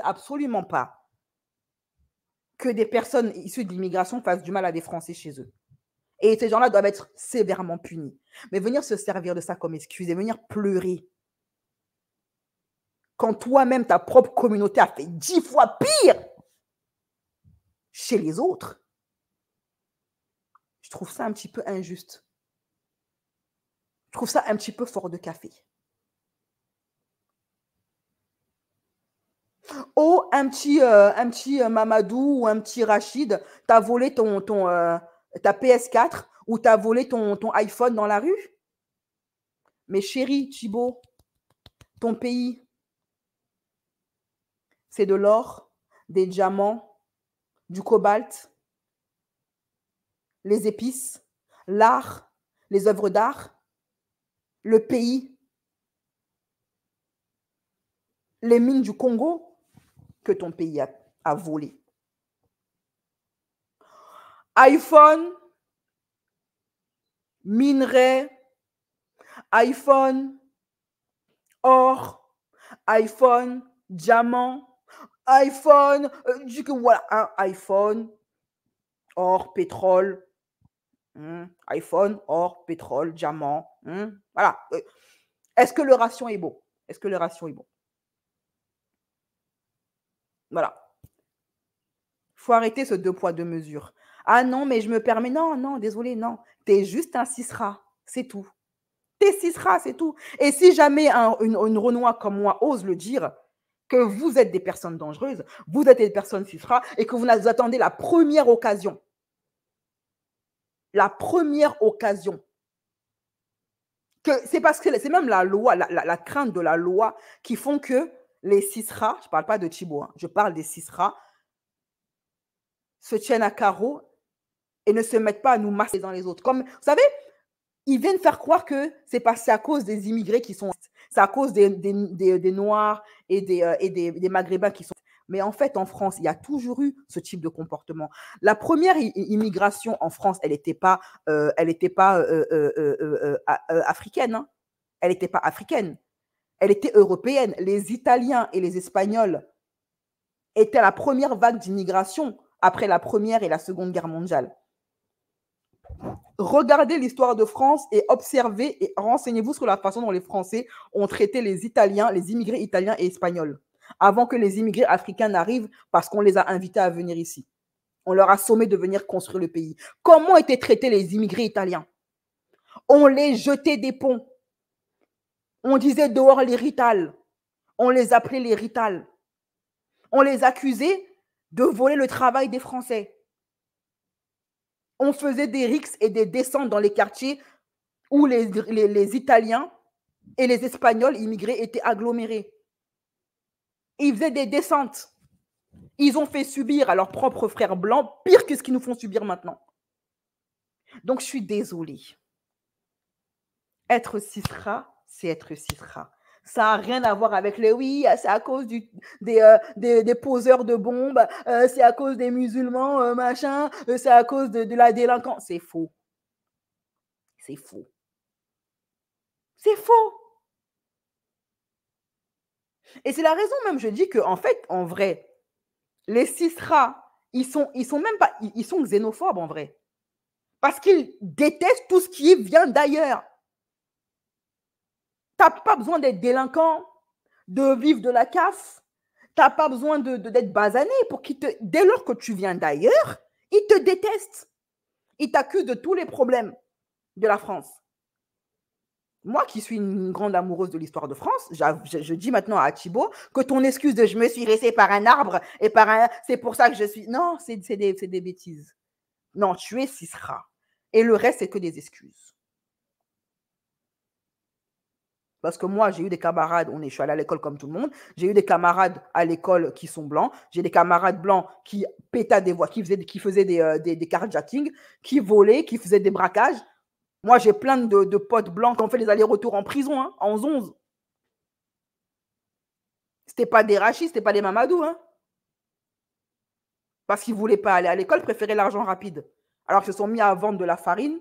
absolument pas que des personnes issues de l'immigration fassent du mal à des Français chez eux. Et ces gens-là doivent être sévèrement punis. Mais venir se servir de ça comme excuse et venir pleurer quand toi-même, ta propre communauté a fait 10 fois pire chez les autres, je trouve ça un petit peu injuste. Je trouve ça un petit peu fort de café. Oh, un petit Mamadou ou un petit Rachid, t'as volé ta PS4 ou t'as volé ton iPhone dans la rue? Mais chérie, Thibault, ton pays, c'est de l'or, des diamants, du cobalt, les épices, l'art, les œuvres d'art, le pays, les mines du Congo que ton pays a volé. iPhone, minerai, iPhone, or, iPhone, diamant, iPhone, voilà, hein, iPhone, or, pétrole, iPhone, or, pétrole, diamant, voilà. Est-ce que le ratio est bon? Est-ce que le ratio est bon? Voilà. Il faut arrêter ce 2 poids 2 mesures. Ah non, mais je me permets. Non, non, désolé, non. T'es juste un Cisra, c'est tout. T'es Cisra, c'est tout. Et si jamais une Renoir comme moi ose le dire, que vous êtes des personnes dangereuses, vous êtes des personnes Cisra, et que vous attendez la première occasion. La première occasion. C'est parce que c'est même la loi, la crainte de la loi qui font que les Cisra, je ne parle pas de Thibault, je parle des Cisra, se tiennent à carreau et ne se mettent pas à nous masser les uns les autres. Comme, vous savez, ils viennent faire croire que c'est à cause des immigrés qui sont... C'est à cause des Noirs et des Maghrébins qui sont... Mais en fait, en France, il y a toujours eu ce type de comportement. La première immigration en France, elle n'était pas, africaine. Hein. Elle n'était pas africaine. Elle était européenne. Les Italiens et les Espagnols étaient la première vague d'immigration après la Première et la Seconde Guerre mondiale. Regardez l'histoire de France et observez et renseignez-vous sur la façon dont les Français ont traité les Italiens, les immigrés italiens et espagnols, avant que les immigrés africains n'arrivent parce qu'on les a invités à venir ici. On leur a sommé de venir construire le pays. Comment étaient traités les immigrés italiens? On les jetait des ponts. On disait dehors les ritales. On les appelait les ritales. On les accusait de voler le travail des Français. On faisait des rixes et des descentes dans les quartiers où les Italiens et les Espagnols immigrés étaient agglomérés. Ils faisaient des descentes. Ils ont fait subir à leurs propres frères blancs pire que ce qu'ils nous font subir maintenant. Donc, je suis désolée. Être cisra, c'est être cisra. Ça n'a rien à voir avec les oui, c'est à cause des poseurs de bombes, c'est à cause des musulmans, machin, c'est à cause de la délinquance. C'est faux. C'est faux. C'est faux. Et c'est la raison même, je dis qu'en fait, en vrai, les cisra, ils sont même pas, ils sont xénophobes en vrai. Parce qu'ils détestent tout ce qui vient d'ailleurs. Tu n'as pas besoin d'être délinquant, de vivre de la CAF. Tu n'as pas besoin d'être basané pour qu'ils te... Dès lors que tu viens d'ailleurs, ils te détestent. Ils t'accusent de tous les problèmes de la France. Moi qui suis une grande amoureuse de l'histoire de France, je dis maintenant à Thibaut que ton excuse de « je me suis laissé par un arbre et par un... c'est pour ça que je suis... » Non, c'est des bêtises. Non, tu es cisra. Et le reste, c'est que des excuses. Parce que moi, j'ai eu des camarades, je suis allé à l'école comme tout le monde, j'ai eu des camarades à l'école qui sont blancs, j'ai des camarades blancs qui pétaient des voies, qui faisaient des carjacking, qui volaient, qui faisaient des braquages. Moi, j'ai plein de potes blancs qui ont fait des allers-retours en prison, hein, en 11. C'était pas des rachis, c'était pas des mamadous. Hein. Parce qu'ils ne voulaient pas aller à l'école, ils préféraient l'argent rapide. Alors qu'ils se sont mis à vendre de la farine.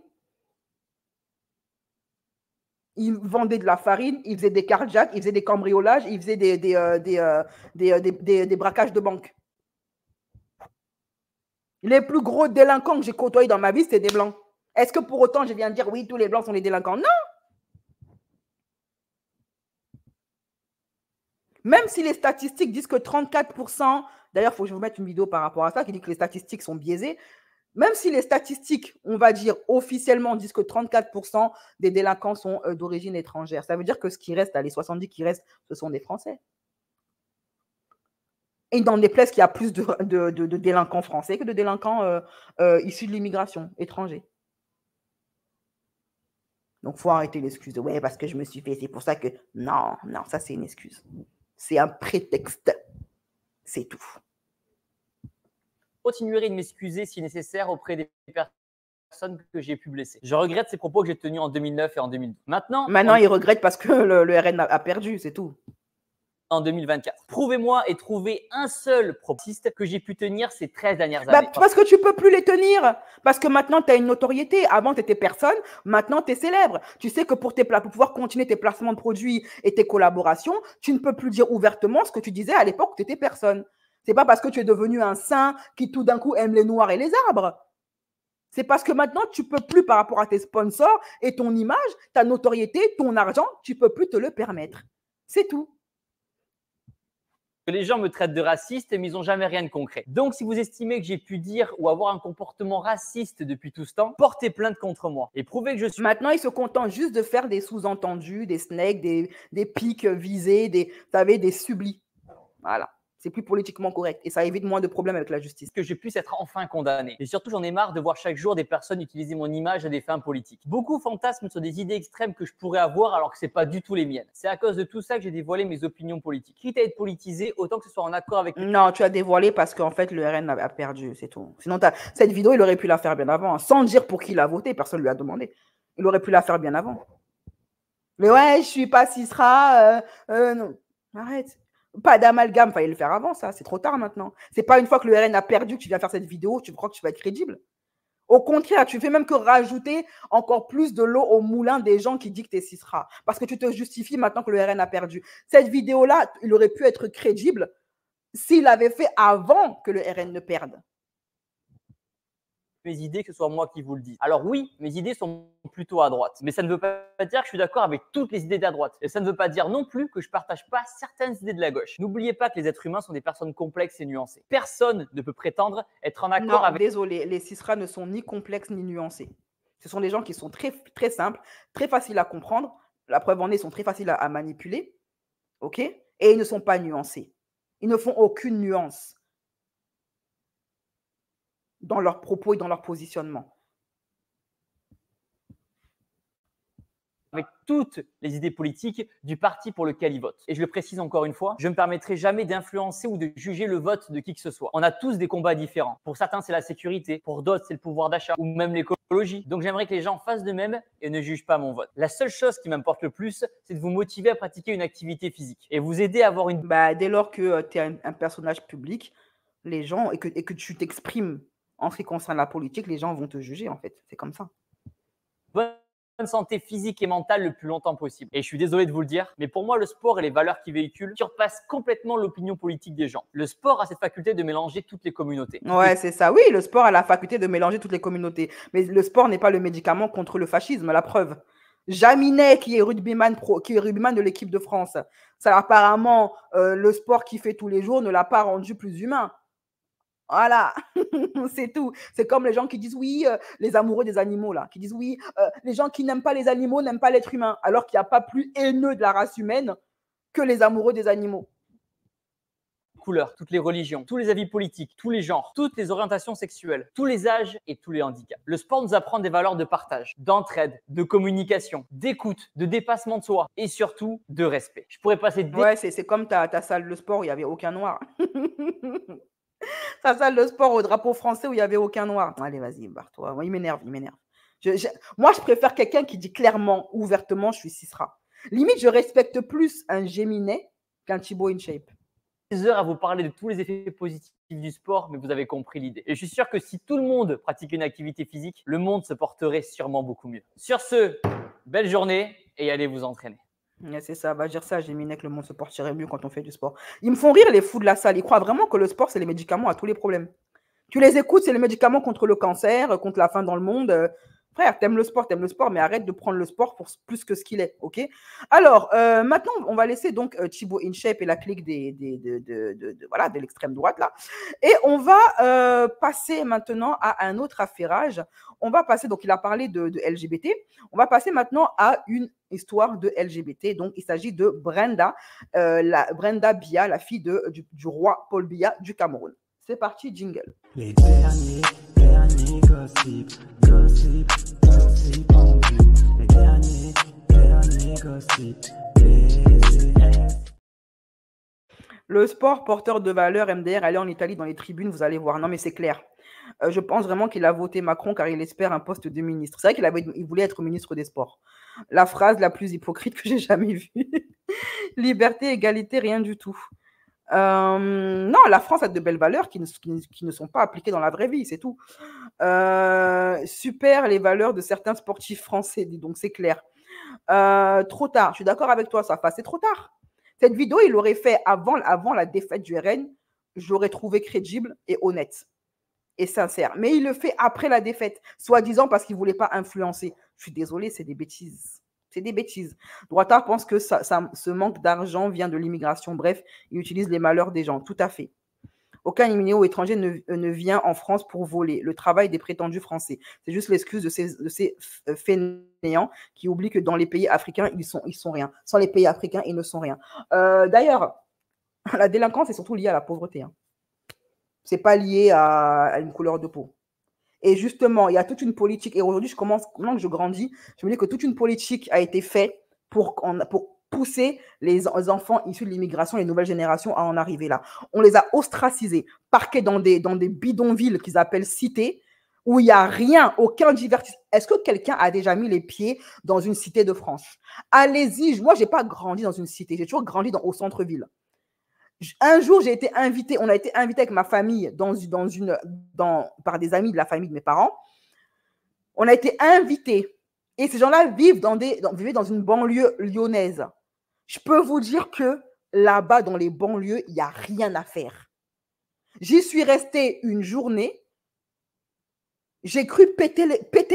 Ils vendaient de la farine, ils faisaient des carjacks, ils faisaient des cambriolages, ils faisaient des braquages de banque. Les plus gros délinquants que j'ai côtoyés dans ma vie, c'était des blancs. Est-ce que pour autant, je viens de dire, oui, tous les blancs sont des délinquants? Non. Même si les statistiques disent que 34%, d'ailleurs, il faut que je vous mette une vidéo par rapport à ça, qui dit que les statistiques sont biaisées. Même si les statistiques, on va dire officiellement, disent que 34% des délinquants sont d'origine étrangère, ça veut dire que ce qui reste, les 70 qui restent, ce sont des Français. Et dans des places qu'il y a plus de délinquants français que de délinquants issus de l'immigration, étrangers. Donc, il faut arrêter l'excuse de « ouais, parce que je me suis fait, c'est pour ça que… » Non, non, ça c'est une excuse. C'est un prétexte. C'est tout. Continuerai de m'excuser si nécessaire auprès des personnes que j'ai pu blesser. Je regrette ces propos que j'ai tenus en 2009 et en 2012. Maintenant, il regrette parce que le RN a perdu, c'est tout. En 2024. Prouvez-moi et trouvez un seul propostiste que j'ai pu tenir ces 13 dernières années. Parce que tu ne peux plus les tenir. Parce que maintenant, tu as une notoriété. Avant, tu étais personne. Maintenant, tu es célèbre. Tu sais que pour pouvoir continuer tes placements de produits et tes collaborations, tu ne peux plus dire ouvertement ce que tu disais à l'époque où tu étais personne. C'est pas parce que tu es devenu un saint qui tout d'un coup aime les noirs et les arbres. C'est parce que maintenant, tu ne peux plus, par rapport à tes sponsors et ton image, ta notoriété, ton argent, tu ne peux plus te le permettre. C'est tout. Les gens me traitent de raciste, mais ils n'ont jamais rien de concret. Donc, si vous estimez que j'ai pu dire ou avoir un comportement raciste depuis tout ce temps, portez plainte contre moi et prouvez que je suis… Maintenant, ils se contentent juste de faire des sous-entendus, des snakes, des pics visés, des sublis. Voilà. C'est plus politiquement correct et ça évite moins de problèmes avec la justice. Que je puisse être enfin condamné. Et surtout, j'en ai marre de voir chaque jour des personnes utiliser mon image à des fins politiques. Beaucoup fantasment sur des idées extrêmes que je pourrais avoir alors que ce n'est pas du tout les miennes. C'est à cause de tout ça que j'ai dévoilé mes opinions politiques. Quitte à être politisé, autant que ce soit en accord avec… Non, tu as dévoilé parce qu'en fait, le RN a perdu, c'est tout. Sinon, cette vidéo, il aurait pu la faire bien avant. Hein, sans dire pour qui il a voté, personne ne lui a demandé. Il aurait pu la faire bien avant. Mais ouais, je ne suis pas cisra. Non, arrête. Pas d'amalgame, il fallait le faire avant, ça. C'est trop tard maintenant. C'est pas une fois que le RN a perdu que tu viens faire cette vidéo, tu crois que tu vas être crédible. Au contraire, tu fais même que rajouter encore plus de l'eau au moulin des gens qui disent que tu es Sisra. Parce que tu te justifies maintenant que le RN a perdu. Cette vidéo-là, il aurait pu être crédible s'il l'avait fait avant que le RN ne perde. Mes idées, que ce soit moi qui vous le dise. Alors oui, mes idées sont plutôt à droite, mais ça ne veut pas dire que je suis d'accord avec toutes les idées de la droite. Et ça ne veut pas dire non plus que je ne partage pas certaines idées de la gauche. N'oubliez pas que les êtres humains sont des personnes complexes et nuancées. Personne ne peut prétendre être en accord avec... Désolé, les Sisra ne sont ni complexes ni nuancés. Ce sont des gens qui sont très, très simples, très faciles à comprendre. La preuve en est, ils sont très faciles à manipuler. OK? Et ils ne sont pas nuancés. Ils ne font aucune nuance dans leurs propos et dans leur positionnement. Avec toutes les idées politiques du parti pour lequel ils votent. Et je le précise encore une fois, je ne me permettrai jamais d'influencer ou de juger le vote de qui que ce soit. On a tous des combats différents. Pour certains, c'est la sécurité. Pour d'autres, c'est le pouvoir d'achat ou même l'écologie. Donc, j'aimerais que les gens fassent de même et ne jugent pas mon vote. La seule chose qui m'importe le plus, c'est de vous motiver à pratiquer une activité physique et vous aider à avoir une... Dès lors que tu es un personnage public, les gens, et que tu t'exprimes en ce qui concerne la politique, les gens vont te juger, en fait. C'est comme ça. Bonne santé physique et mentale le plus longtemps possible. Et je suis désolé de vous le dire, mais pour moi, le sport et les valeurs qu'il véhicule surpassent complètement l'opinion politique des gens. Le sport a cette faculté de mélanger toutes les communautés. Ouais, c'est ça. Oui, le sport a la faculté de mélanger toutes les communautés. Mais le sport n'est pas le médicament contre le fascisme, la preuve. Jaminet, qui est rugbyman de l'équipe de France, ça apparemment, le sport qu'il fait tous les jours ne l'a pas rendu plus humain. Voilà, c'est tout. C'est comme les gens qui disent oui, les amoureux des animaux, là, qui disent oui, les gens qui n'aiment pas les animaux n'aiment pas l'être humain, alors qu'il n'y a pas plus haineux de la race humaine que les amoureux des animaux. Couleurs, toutes les religions, tous les avis politiques, tous les genres, toutes les orientations sexuelles, tous les âges et tous les handicaps. Le sport nous apprend des valeurs de partage, d'entraide, de communication, d'écoute, de dépassement de soi et surtout de respect. Je pourrais passer des... Ouais, c'est comme ta salle de sport où il n'y avait aucun noir. Ta salle de sport au drapeau français où il n'y avait aucun noir. Allez, vas-y, barre-toi. Il m'énerve, il m'énerve. Moi, je préfère quelqu'un qui dit clairement, ouvertement, je suis Sisra. Limite, je respecte plus un Géminet qu'un Thibaut InShape. Heures à vous parler de tous les effets positifs du sport, mais vous avez compris l'idée. Et je suis sûr que si tout le monde pratiquait une activité physique, le monde se porterait sûrement beaucoup mieux. Sur ce, belle journée et allez vous entraîner. C'est ça, va dire ça, Géminet, que le monde se porterait mieux quand on fait du sport. Ils me font rire, les fous de la salle. Ils croient vraiment que le sport, c'est les médicaments à tous les problèmes. Tu les écoutes, c'est les médicaments contre le cancer, contre la faim dans le monde. Frère, t'aimes le sport, mais arrête de prendre le sport pour plus que ce qu'il est, ok? Alors, maintenant, on va laisser donc Thibaut InShape et la clique de l'extrême droite, là. Et on va passer maintenant à un autre affairage. On va passer, donc il a parlé de LGBT. On va passer maintenant à une histoire de LGBT. Donc, il s'agit de Brenda, Brenda Biya, la fille du roi Paul Biya du Cameroun. C'est parti, jingle. Les derniers gossip en vue. Les derniers gossip. Le sport porteur de valeur, MDR, allez en Italie dans les tribunes, vous allez voir. Non, mais c'est clair. Je pense vraiment qu'il a voté Macron car il espère un poste de ministre. C'est vrai qu'il voulait être ministre des Sports. La phrase la plus hypocrite que j'ai jamais vue. Liberté, égalité, rien du tout. Non, la France a de belles valeurs qui ne sont pas appliquées dans la vraie vie, c'est tout. Super les valeurs de certains sportifs français, donc c'est clair. Trop tard, je suis d'accord avec toi, Safa, c'est trop tard. Cette vidéo, il l'aurait fait avant la défaite du RN, j'aurais trouvé crédible et honnête et sincère. Mais il le fait après la défaite, soi-disant parce qu'il ne voulait pas influencer. Je suis désolée, c'est des bêtises. C'est des bêtises. Droitard pense que ce manque d'argent vient de l'immigration. Bref, il utilise les malheurs des gens. Tout à fait. Aucun immigré ou étranger ne vient en France pour voler le travail des prétendus Français. C'est juste l'excuse de ces fainéants qui oublient que dans les pays africains, ils sont rien. Sans les pays africains, ils ne sont rien. D'ailleurs, la délinquance est surtout liée à la pauvreté. Hein. Ce n'est pas lié à une couleur de peau. Et justement, il y a toute une politique. Et aujourd'hui, maintenant que je grandis, je me dis que toute une politique a été faite pour pousser les enfants issus de l'immigration, les nouvelles générations à en arriver là. On les a ostracisés, parqués dans des bidonvilles qu'ils appellent cités, où il n'y a rien, aucun divertissement. Est-ce que quelqu'un a déjà mis les pieds dans une cité de France? Allez-y. Moi, je n'ai pas grandi dans une cité. J'ai toujours grandi au centre-ville. Un jour, j'ai été invitée, on a été invité avec ma famille par des amis de la famille de mes parents. On a été invités. Et ces gens-là vivaient dans une banlieue lyonnaise. Je peux vous dire que là-bas, dans les banlieues, il n'y a rien à faire. J'y suis restée une journée. J'ai cru péter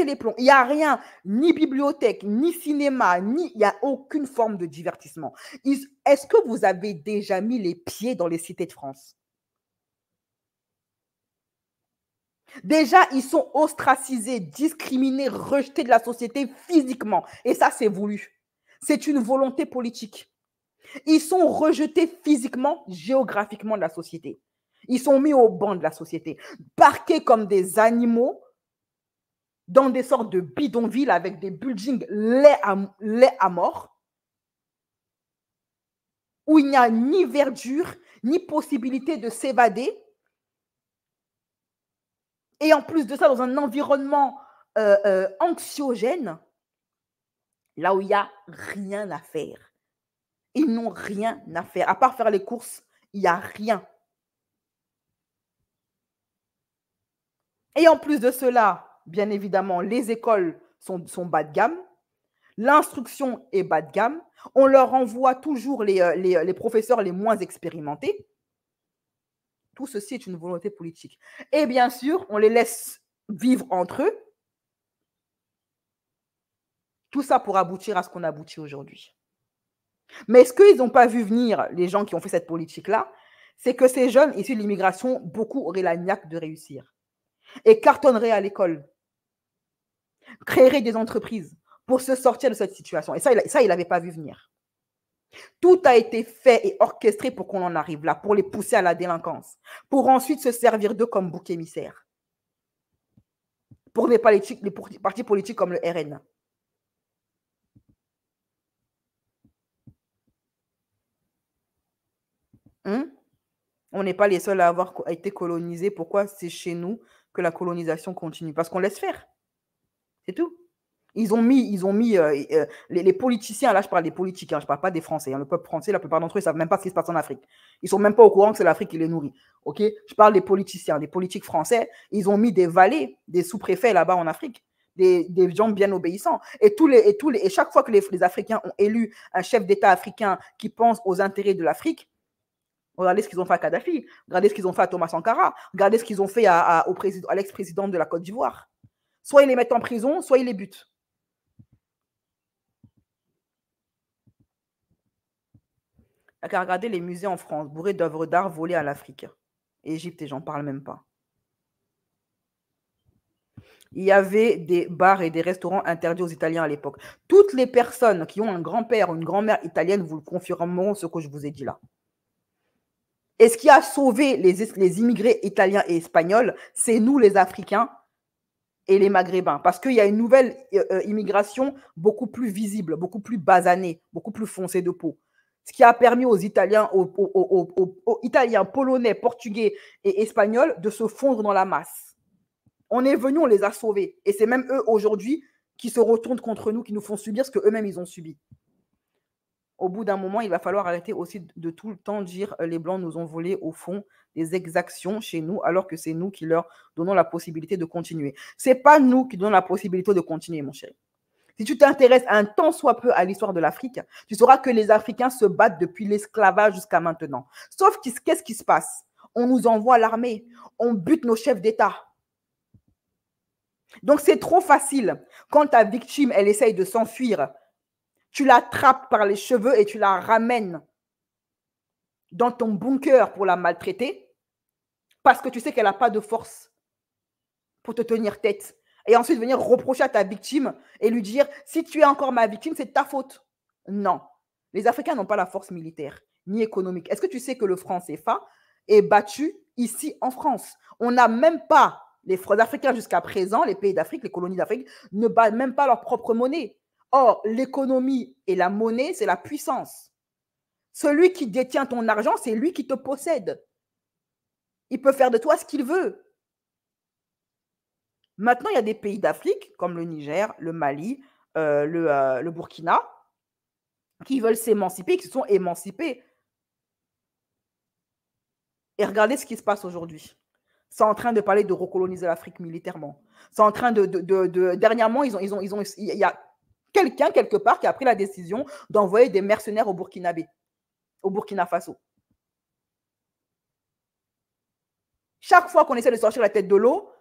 les plombs. Il n'y a rien, ni bibliothèque, ni cinéma, il n'y a aucune forme de divertissement. Est-ce que vous avez déjà mis les pieds dans les cités de France? Déjà, ils sont ostracisés, discriminés, rejetés de la société physiquement. Et ça, c'est voulu. C'est une volonté politique. Ils sont rejetés physiquement, géographiquement de la société. Ils sont mis au banc de la société, parqués comme des animaux dans des sortes de bidonvilles avec des buildings laids à mort, où il n'y a ni verdure, ni possibilité de s'évader. Et en plus de ça, dans un environnement anxiogène, là où il n'y a rien à faire. Ils n'ont rien à faire. À part faire les courses, il n'y a rien. Et en plus de cela, bien évidemment, les écoles sont bas de gamme. L'instruction est bas de gamme. On leur envoie toujours les professeurs les moins expérimentés. Tout ceci est une volonté politique. Et bien sûr, on les laisse vivre entre eux. Tout ça pour aboutir à ce qu'on aboutit aujourd'hui. Mais ce qu'ils n'ont pas vu venir, les gens qui ont fait cette politique-là, c'est que ces jeunes issus de l'immigration, beaucoup auraient la niaque de réussir. Et cartonneraient à l'école. Créeraient des entreprises pour se sortir de cette situation. Et ça, il n'avait pas vu venir. Tout a été fait et orchestré pour qu'on en arrive là, pour les pousser à la délinquance, pour ensuite se servir d'eux comme bouc émissaire. Pour les partis politiques comme le RN. On n'est pas les seuls à avoir été colonisés. Pourquoi c'est chez nous que la colonisation continue? Parce qu'on laisse faire. C'est tout. Ils ont mis les politiciens, là je parle des politiques, hein, je ne parle pas des Français. Hein, le peuple français, la plupart d'entre eux, ils ne savent même pas ce qui se passe en Afrique. Ils ne sont même pas au courant que c'est l'Afrique qui les nourrit. Okay? Je parle des politiciens, des politiques français. Ils ont mis des valets, des sous-préfets là-bas en Afrique, des gens bien obéissants. Et chaque fois que les Africains ont élu un chef d'État africain qui pense aux intérêts de l'Afrique, regardez ce qu'ils ont fait à Kadhafi, regardez ce qu'ils ont fait à Thomas Sankara, regardez ce qu'ils ont fait à l'ex-président de la Côte d'Ivoire. Soit ils les mettent en prison, soit ils les butent. Il n'y a qu'à regarder les musées en France, bourrés d'œuvres d'art volées à l'Afrique. Égypte, et j'en parle même pas. Il y avait des bars et des restaurants interdits aux Italiens à l'époque. Toutes les personnes qui ont un grand-père ou une grand-mère italienne vous le confirmeront ce que je vous ai dit là. Et ce qui a sauvé les immigrés italiens et espagnols, c'est nous les Africains et les Maghrébins. Parce qu'il y a une nouvelle immigration beaucoup plus visible, beaucoup plus basanée, beaucoup plus foncée de peau. Ce qui a permis aux Italiens, aux Italiens, Polonais, Portugais et Espagnols de se fondre dans la masse. On est venus, on les a sauvés. Et c'est même eux aujourd'hui qui se retournent contre nous, qui nous font subir ce qu'eux-mêmes ils ont subi. Au bout d'un moment, il va falloir arrêter aussi de tout le temps dire les Blancs nous ont volé au fond des exactions chez nous, alors que c'est nous qui leur donnons la possibilité de continuer. Ce n'est pas nous qui donnons la possibilité de continuer, mon chéri. Si tu t'intéresses un tant soit peu à l'histoire de l'Afrique, tu sauras que les Africains se battent depuis l'esclavage jusqu'à maintenant. Sauf qu'est-ce qui se passe? On nous envoie l'armée, on bute nos chefs d'État. Donc, c'est trop facile. Quand ta victime, elle essaye de s'enfuir, tu l'attrapes par les cheveux et tu la ramènes dans ton bunker pour la maltraiter parce que tu sais qu'elle n'a pas de force pour te tenir tête. Et ensuite venir reprocher à ta victime et lui dire « Si tu es encore ma victime, c'est de ta faute. » Non. Les Africains n'ont pas la force militaire ni économique. Est-ce que tu sais que le franc CFA est battu ici en France? On n'a même pas, les Africains jusqu'à présent, les pays d'Afrique, les colonies d'Afrique, ne battent même pas leur propre monnaie. Or, l'économie et la monnaie, c'est la puissance. Celui qui détient ton argent, c'est lui qui te possède. Il peut faire de toi ce qu'il veut. Maintenant, il y a des pays d'Afrique, comme le Niger, le Mali, le Burkina, qui veulent s'émanciper, qui se sont émancipés Et regardez ce qui se passe aujourd'hui. C'est en train de parler de recoloniser l'Afrique militairement. C'est en train dernièrement, il y a quelqu'un quelque part qui a pris la décision d'envoyer des mercenaires au Burkina Faso. Chaque fois qu'on essaie de sortir la tête de l'eau,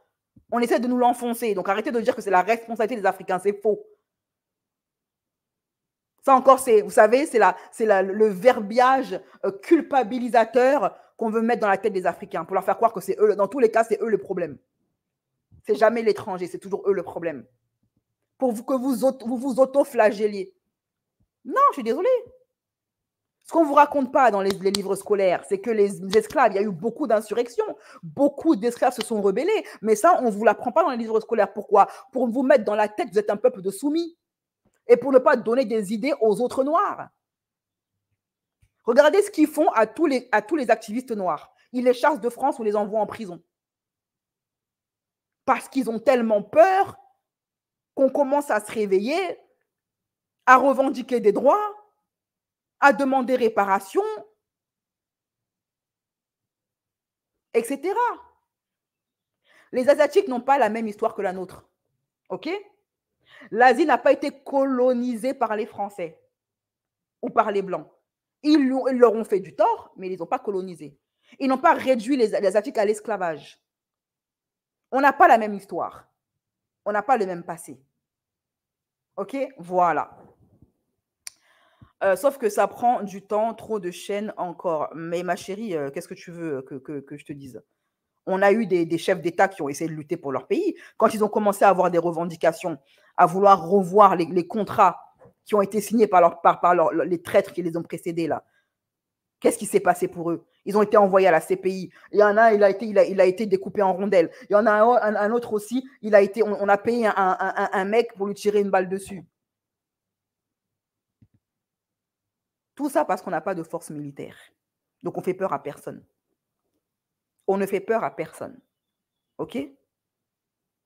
on essaie de nous l'enfoncer. Donc arrêtez de dire que c'est la responsabilité des Africains, c'est faux. Ça encore, vous savez, c'est le verbiage culpabilisateur qu'on veut mettre dans la tête des Africains pour leur faire croire que c'est eux, dans tous les cas, c'est eux le problème. C'est jamais l'étranger, c'est toujours eux le problème. Pour que vous auto-flagelliez. Non, je suis désolée. Ce qu'on ne vous raconte pas dans les livres scolaires, c'est que les esclaves, il y a eu beaucoup d'insurrections. Beaucoup d'esclaves se sont rebellés. Mais ça, on ne vous l'apprend pas dans les livres scolaires. Pourquoi? Pour vous mettre dans la tête que vous êtes un peuple de soumis. Et pour ne pas donner des idées aux autres noirs. Regardez ce qu'ils font à tous les activistes noirs. Ils les chassent de France ou les envoient en prison. Parce qu'ils ont tellement peur qu'on commence à se réveiller, à revendiquer des droits, à demander réparation, etc. Les Asiatiques n'ont pas la même histoire que la nôtre. OK? L'Asie n'a pas été colonisée par les Français ou par les Blancs. Ils leur ont fait du tort, mais ils ne les ont pas colonisés. Ils n'ont pas réduit les Asiatiques à l'esclavage. On n'a pas la même histoire. On n'a pas le même passé. OK? Voilà. Sauf que ça prend du temps, trop de chaînes encore. Mais ma chérie, qu'est-ce que tu veux que je te dise? On a eu des chefs d'État qui ont essayé de lutter pour leur pays. Quand ils ont commencé à avoir des revendications, à vouloir revoir les contrats qui ont été signés par les traîtres qui les ont précédés, là, qu'est-ce qui s'est passé pour eux? Ils ont été envoyés à la CPI. Il y en a un, il a été découpé en rondelles. Il y en a un autre aussi, on a payé un mec pour lui tirer une balle dessus. Tout ça parce qu'on n'a pas de force militaire. Donc, on fait peur à personne. On ne fait peur à personne. OK?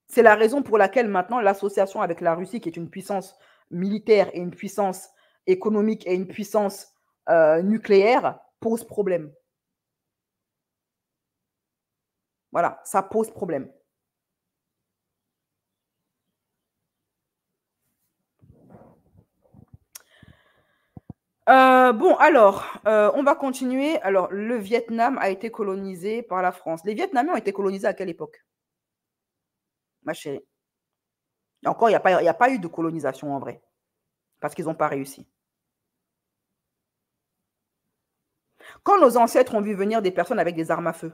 C'est la raison pour laquelle maintenant, l'association avec la Russie, qui est une puissance militaire et une puissance économique et une puissance nucléaire, pose problème. Voilà, ça pose problème. Bon, alors, on va continuer. Alors, le Vietnam a été colonisé par la France. Les Vietnamiens ont été colonisés à quelle époque, ma chérie? Et encore, il n'y a pas eu de colonisation en vrai, parce qu'ils n'ont pas réussi. Quand nos ancêtres ont vu venir des personnes avec des armes à feu,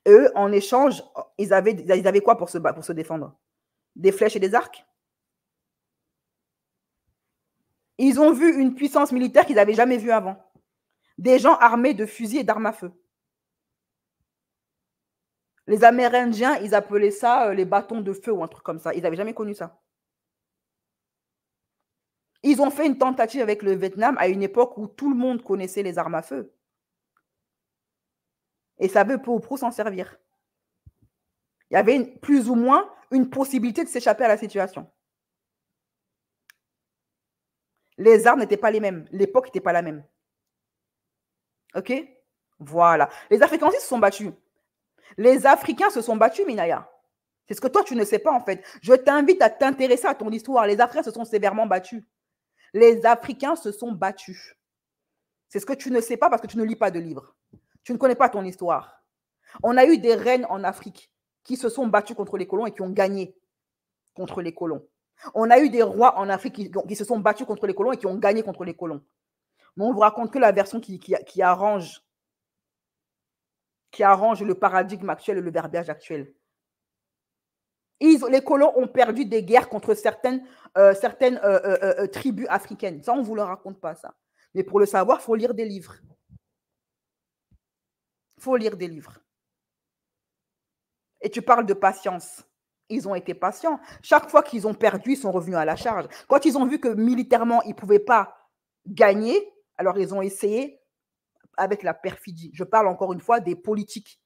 eux, en échange, ils avaient quoi pour se défendre? Des flèches et des arcs? Ils ont vu une puissance militaire qu'ils n'avaient jamais vue avant. Des gens armés de fusils et d'armes à feu. Les Amérindiens, ils appelaient ça les bâtons de feu ou un truc comme ça. Ils n'avaient jamais connu ça. Ils ont fait une tentative avec le Vietnam à une époque où tout le monde connaissait les armes à feu. Et ça veut peu ou prou s'en servir. Il y avait plus ou moins une possibilité de s'échapper à la situation. Les armes n'étaient pas les mêmes. L'époque n'était pas la même. OK? Voilà. Les Africains aussi se sont battus. Les Africains se sont battus, Minaya. C'est ce que toi, tu ne sais pas, en fait. Je t'invite à t'intéresser à ton histoire. Les Africains se sont sévèrement battus. Les Africains se sont battus. C'est ce que tu ne sais pas parce que tu ne lis pas de livres. Tu ne connais pas ton histoire. On a eu des reines en Afrique qui se sont battus contre les colons et qui ont gagné contre les colons. On a eu des rois en Afrique qui se sont battus contre les colons et qui ont gagné contre les colons. Mais on ne vous raconte que la version qui arrange le paradigme actuel et le verbiage actuel. Les colons ont perdu des guerres contre certaines tribus africaines. Ça, on ne vous le raconte pas, ça. Mais pour le savoir, il faut lire des livres. Il faut lire des livres. Et tu parles de patience. Ils ont été patients. Chaque fois qu'ils ont perdu, ils sont revenus à la charge. Quand ils ont vu que militairement, ils ne pouvaient pas gagner, alors ils ont essayé avec la perfidie. Je parle encore une fois des politiques,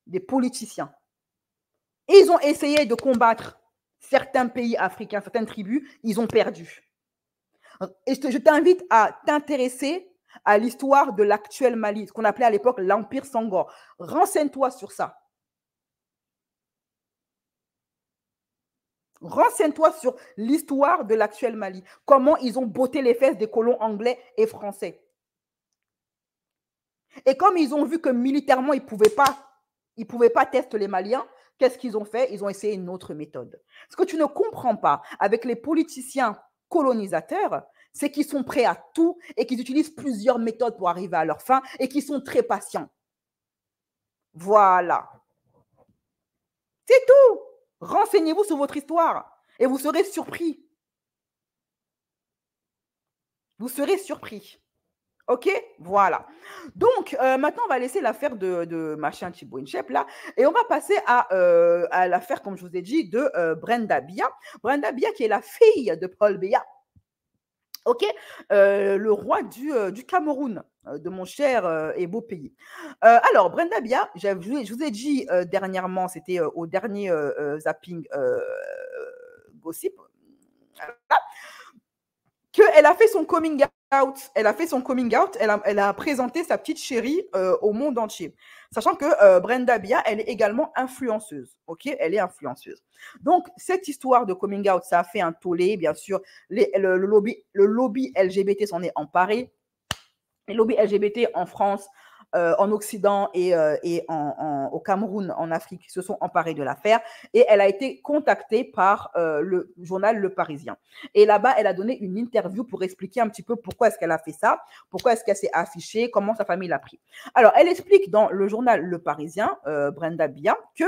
des politiciens. Et ils ont essayé de combattre certains pays africains, certaines tribus, ils ont perdu. Et je t'invite à t'intéresser à l'histoire de l'actuel Mali, ce qu'on appelait à l'époque l'Empire Sangor. Renseigne-toi sur ça. Renseigne-toi sur l'histoire de l'actuel Mali. Comment ils ont botté les fesses des colons anglais et français. Et comme ils ont vu que militairement, ils ne pouvaient pas tester les Maliens, qu'est-ce qu'ils ont fait? Ils ont essayé une autre méthode. Ce que tu ne comprends pas avec les politiciens colonisateurs, c'est qu'ils sont prêts à tout et qu'ils utilisent plusieurs méthodes pour arriver à leur fin et qu'ils sont très patients. Voilà. C'est tout. Renseignez-vous sur votre histoire et vous serez surpris. Vous serez surpris. OK? Voilà. Donc, maintenant, on va laisser l'affaire de machin Thibaut Inchep là et on va passer à l'affaire, comme je vous ai dit, de Brenda Biya. Brenda Biya qui est la fille de Paul Biya. OK? Le roi du Cameroun, de mon cher et beau pays. Alors, Brenda Biya, je vous ai dit dernièrement, c'était au dernier zapping gossip, voilà, qu'elle a fait son coming out. Elle a fait son coming out, elle a présenté sa petite chérie au monde entier. Sachant que Brenda Biya, elle est également influenceuse. OK? Elle est influenceuse. Donc, cette histoire de coming out, ça a fait un tollé. Bien sûr, le lobby LGBT s'en est emparé. Les lobbies LGBT en France, en Occident et au Cameroun, en Afrique, se sont emparés de l'affaire et elle a été contactée par le journal Le Parisien. Et là-bas, elle a donné une interview pour expliquer un petit peu pourquoi est-ce qu'elle a fait ça, pourquoi est-ce qu'elle s'est affichée, comment sa famille l'a pris. Alors, elle explique dans le journal Le Parisien, Brenda Biya, que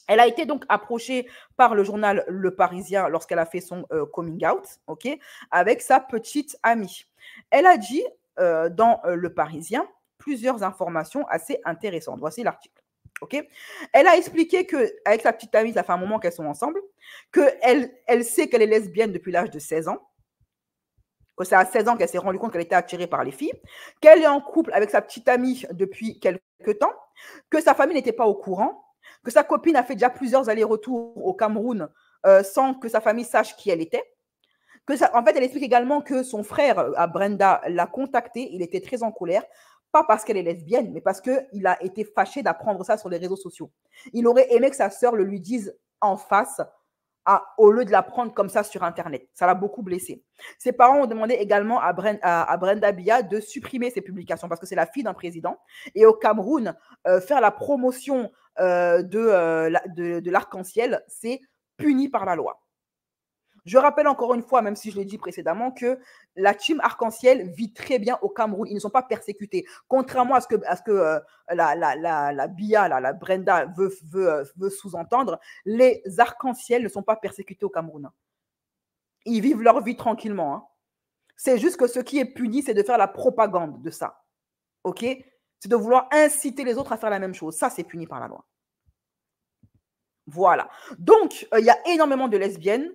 elle a été donc approchée par le journal Le Parisien lorsqu'elle a fait son coming out, OK, avec sa petite amie. Elle a dit dans Le Parisien plusieurs informations assez intéressantes. Voici l'article. OK? Elle a expliqué qu'avec sa petite amie, ça fait un moment qu'elles sont ensemble, qu'elle sait qu'elle est lesbienne depuis l'âge de 16 ans, que c'est à 16 ans qu'elle s'est rendue compte qu'elle était attirée par les filles, qu'elle est en couple avec sa petite amie depuis quelques temps, que sa famille n'était pas au courant, que sa copine a fait déjà plusieurs allers-retours au Cameroun sans que sa famille sache qui elle était. En fait, elle explique également que son frère, à Brenda, l'a contactée. Il était très en colère, pas parce qu'elle est lesbienne, mais parce qu'il a été fâché d'apprendre ça sur les réseaux sociaux. Il aurait aimé que sa sœur le lui dise en face, au lieu de l'apprendre comme ça sur Internet. Ça l'a beaucoup blessé. Ses parents ont demandé également à Brenda Biya de supprimer ses publications parce que c'est la fille d'un président. Et au Cameroun, faire la promotion de l'arc-en-ciel, c'est puni par la loi. Je rappelle encore une fois, même si je l'ai dit précédemment, que la team arc-en-ciel vit très bien au Cameroun. Ils ne sont pas persécutés. Contrairement à ce que la Biya, la Brenda veut sous-entendre, les arc-en-ciel ne sont pas persécutés au Cameroun. Ils vivent leur vie tranquillement. Hein. C'est juste que ce qui est puni, c'est de faire la propagande de ça. OK? C'est de vouloir inciter les autres à faire la même chose. Ça, c'est puni par la loi. Voilà. Donc, il y a énormément de lesbiennes.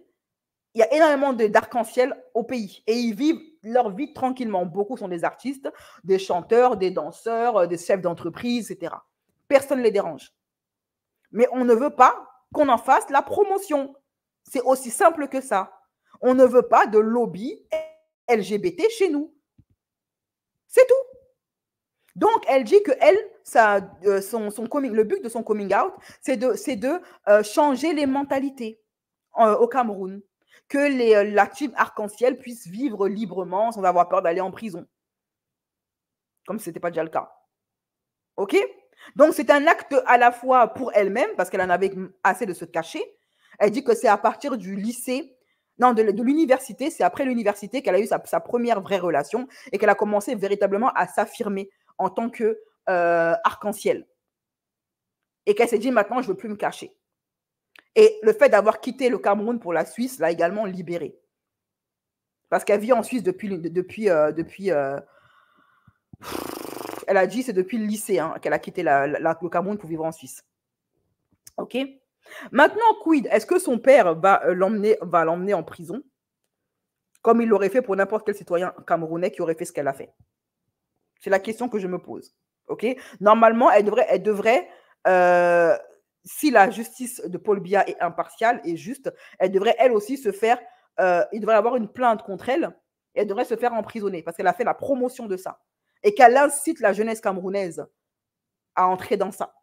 Il y a énormément d'arc-en-ciel au pays et ils vivent leur vie tranquillement. Beaucoup sont des artistes, des chanteurs, des danseurs, des chefs d'entreprise, etc. Personne ne les dérange. Mais on ne veut pas qu'on en fasse la promotion. C'est aussi simple que ça. On ne veut pas de lobby LGBT chez nous. C'est tout. Donc, elle dit que le but de son coming out, c'est de changer les mentalités au Cameroun. Que la team arc-en-ciel puisse vivre librement sans avoir peur d'aller en prison. Comme ce n'était pas déjà le cas. OK? Donc, c'est un acte à la fois pour elle-même, parce qu'elle en avait assez de se cacher. Elle dit que c'est à partir du lycée, non, de l'université, c'est après l'université qu'elle a eu sa première vraie relation et qu'elle a commencé véritablement à s'affirmer en tant que arc-en-ciel. Et qu'elle s'est dit, maintenant, je ne veux plus me cacher. Et le fait d'avoir quitté le Cameroun pour la Suisse l'a également libérée. Parce qu'elle vit en Suisse depuis elle a dit c'est depuis le lycée qu'elle a quitté le Cameroun pour vivre en Suisse. OK? Maintenant, quid? Est-ce que son père va l'emmener en prison comme il l'aurait fait pour n'importe quel citoyen camerounais qui aurait fait ce qu'elle a fait? C'est la question que je me pose. OK? Normalement, elle devrait si la justice de Paul Biya est impartiale et juste, elle devrait elle aussi se faire, il devrait avoir une plainte contre elle Elle devrait se faire emprisonner parce qu'elle a fait la promotion de ça et qu'elle incite la jeunesse camerounaise à entrer dans ça.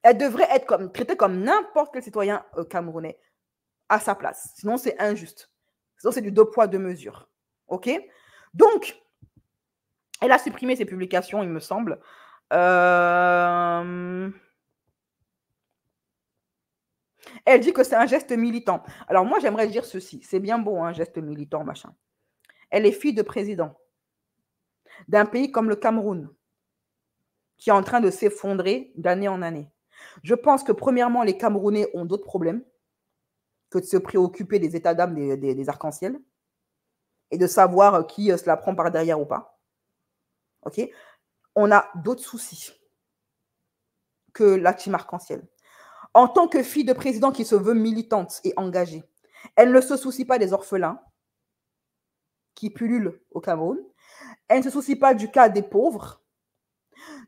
Elle devrait être traitée comme n'importe quel citoyen camerounais à sa place. Sinon, c'est injuste. Sinon, c'est du 2 poids, 2 mesures. OK? Donc, elle a supprimé ses publications, il me semble. Elle dit que c'est un geste militant. Alors, moi, j'aimerais dire ceci. C'est bien beau, un geste militant, machin. Elle est fille de président d'un pays comme le Cameroun, qui est en train de s'effondrer d'année en année. Je pense que, premièrement, les Camerounais ont d'autres problèmes que de se préoccuper des états d'âme des arcs-en-ciel et de savoir qui se la prend par derrière ou pas. OK? On a d'autres soucis que la team arc-en-ciel. En tant que fille de président qui se veut militante et engagée, elle ne se soucie pas des orphelins qui pullulent au Cameroun. Elle ne se soucie pas du cas des pauvres.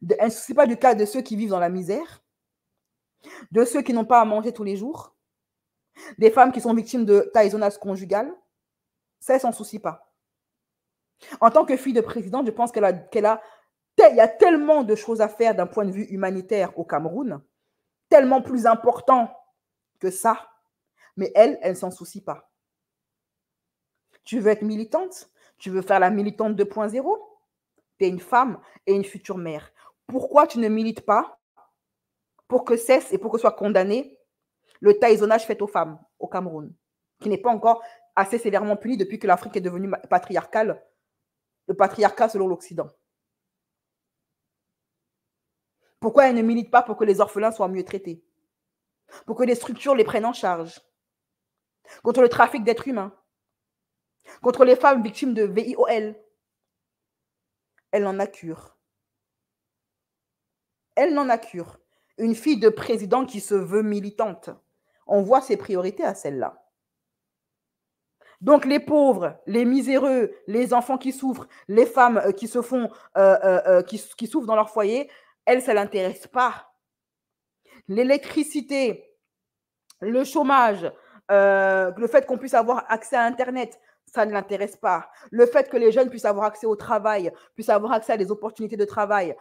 Elle ne se soucie pas du cas de ceux qui vivent dans la misère, de ceux qui n'ont pas à manger tous les jours, des femmes qui sont victimes de taïsonnage conjugal. Ça, elle ne s'en soucie pas. En tant que fille de président, je pense il y a tellement de choses à faire d'un point de vue humanitaire au Cameroun, tellement plus important que ça. Mais elle ne s'en soucie pas. Tu veux être militante? Tu veux faire la militante 2.0? Tu es une femme et une future mère. Pourquoi tu ne milites pas pour que cesse et pour que soit condamné le taïsonnage fait aux femmes au Cameroun, qui n'est pas encore assez sévèrement puni depuis que l'Afrique est devenue patriarcale, le patriarcat selon l'Occident? Pourquoi elle ne milite pas pour que les orphelins soient mieux traités? Pour que les structures les prennent en charge? Contre le trafic d'êtres humains? Contre les femmes victimes de VIOL? Elle n'en a cure. Elle n'en a cure. Une fille de président qui se veut militante. On voit ses priorités à celle-là. Donc les pauvres, les miséreux, les enfants qui souffrent, les femmes qui se font, qui souffrent dans leur foyer, elle, ça ne l'intéresse pas. L'électricité, le chômage, le fait qu'on puisse avoir accès à Internet, ça ne l'intéresse pas. Le fait que les jeunes puissent avoir accès au travail, puissent avoir accès à des opportunités de travail,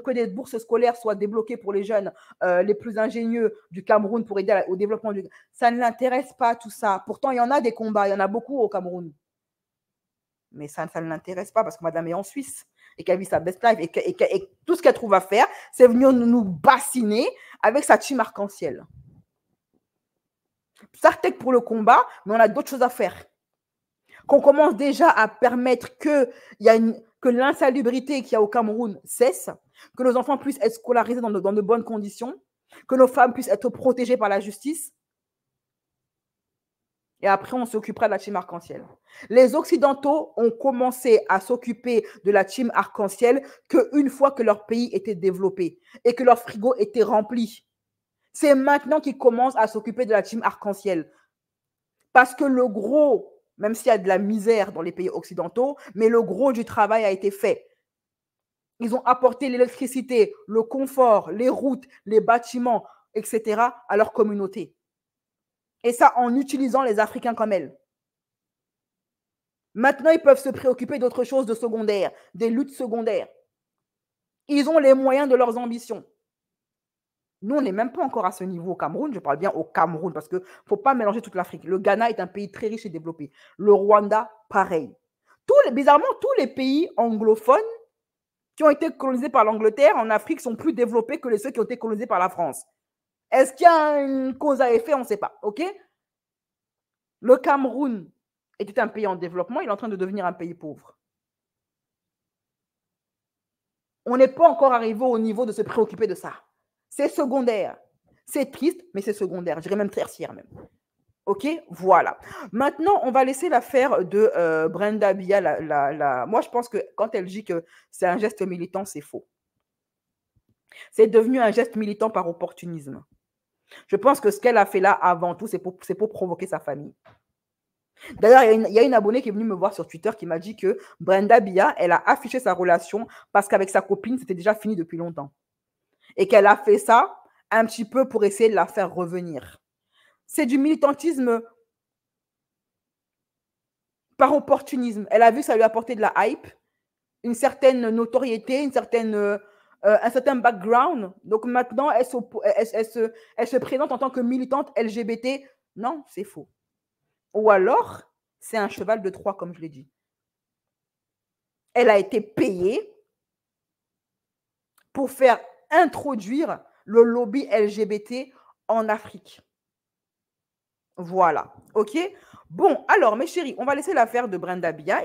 que des bourses scolaires soient débloquées pour les jeunes les plus ingénieux du Cameroun pour aider au développement du... Ça ne l'intéresse pas, tout ça. Pourtant, il y en a des combats, il y en a beaucoup au Cameroun. Mais ça ne l'intéresse pas parce que madame est en Suisse et qu'elle vit sa best life et tout ce qu'elle trouve à faire, c'est venir nous bassiner avec sa team arc-en-ciel. Ça, peut-être pour le combat, mais on a d'autres choses à faire. Qu'on commence déjà à permettre que l'insalubrité qu'il y a au Cameroun cesse, que nos enfants puissent être scolarisés dans de bonnes conditions, que nos femmes puissent être protégées par la justice. Et après, on s'occupera de la team arc-en-ciel. Les Occidentaux ont commencé à s'occuper de la team arc-en-ciel qu'une fois que leur pays était développé et que leur frigo était rempli. C'est maintenant qu'ils commencent à s'occuper de la team arc-en-ciel. Parce que le gros, même s'il y a de la misère dans les pays occidentaux, mais le gros du travail a été fait. Ils ont apporté l'électricité, le confort, les routes, les bâtiments, etc. à leur communauté. Et ça en utilisant les Africains comme elles. Maintenant, ils peuvent se préoccuper d'autres choses de secondaires, des luttes secondaires. Ils ont les moyens de leurs ambitions. Nous, on n'est même pas encore à ce niveau au Cameroun. Je parle bien au Cameroun parce qu'il ne faut pas mélanger toute l'Afrique. Le Ghana est un pays très riche et développé. Le Rwanda, pareil. Bizarrement, tous les pays anglophones qui ont été colonisés par l'Angleterre en Afrique sont plus développés que ceux qui ont été colonisés par la France. Est-ce qu'il y a une cause à effet? On ne sait pas. OK? Le Cameroun était un pays en développement. Il est en train de devenir un pays pauvre. On n'est pas encore arrivé au niveau de se préoccuper de ça. C'est secondaire. C'est triste, mais c'est secondaire. Je dirais même tertiaire même. OK? Voilà. Maintenant, on va laisser l'affaire de Brenda Biya. Moi, je pense que quand elle dit que c'est un geste militant, c'est faux. C'est devenu un geste militant par opportunisme. Je pense que ce qu'elle a fait là, avant tout, c'est pour provoquer sa famille. D'ailleurs, il y a une abonnée qui est venue me voir sur Twitter qui m'a dit que Brenda Biya, elle a affiché sa relation parce qu'avec sa copine, c'était déjà fini depuis longtemps. Et qu'elle a fait ça un petit peu pour essayer de la faire revenir. C'est du militantisme par opportunisme. Elle a vu que ça lui apportait de la hype, une certaine notoriété, un certain background. Donc maintenant, elle se présente en tant que militante LGBT. Non, c'est faux. Ou alors, c'est un cheval de Troie, comme je l'ai dit. Elle a été payée pour faire introduire le lobby LGBT en Afrique. Voilà, ok? Bon, alors, mes chéris, on va laisser l'affaire de Brenda Bia.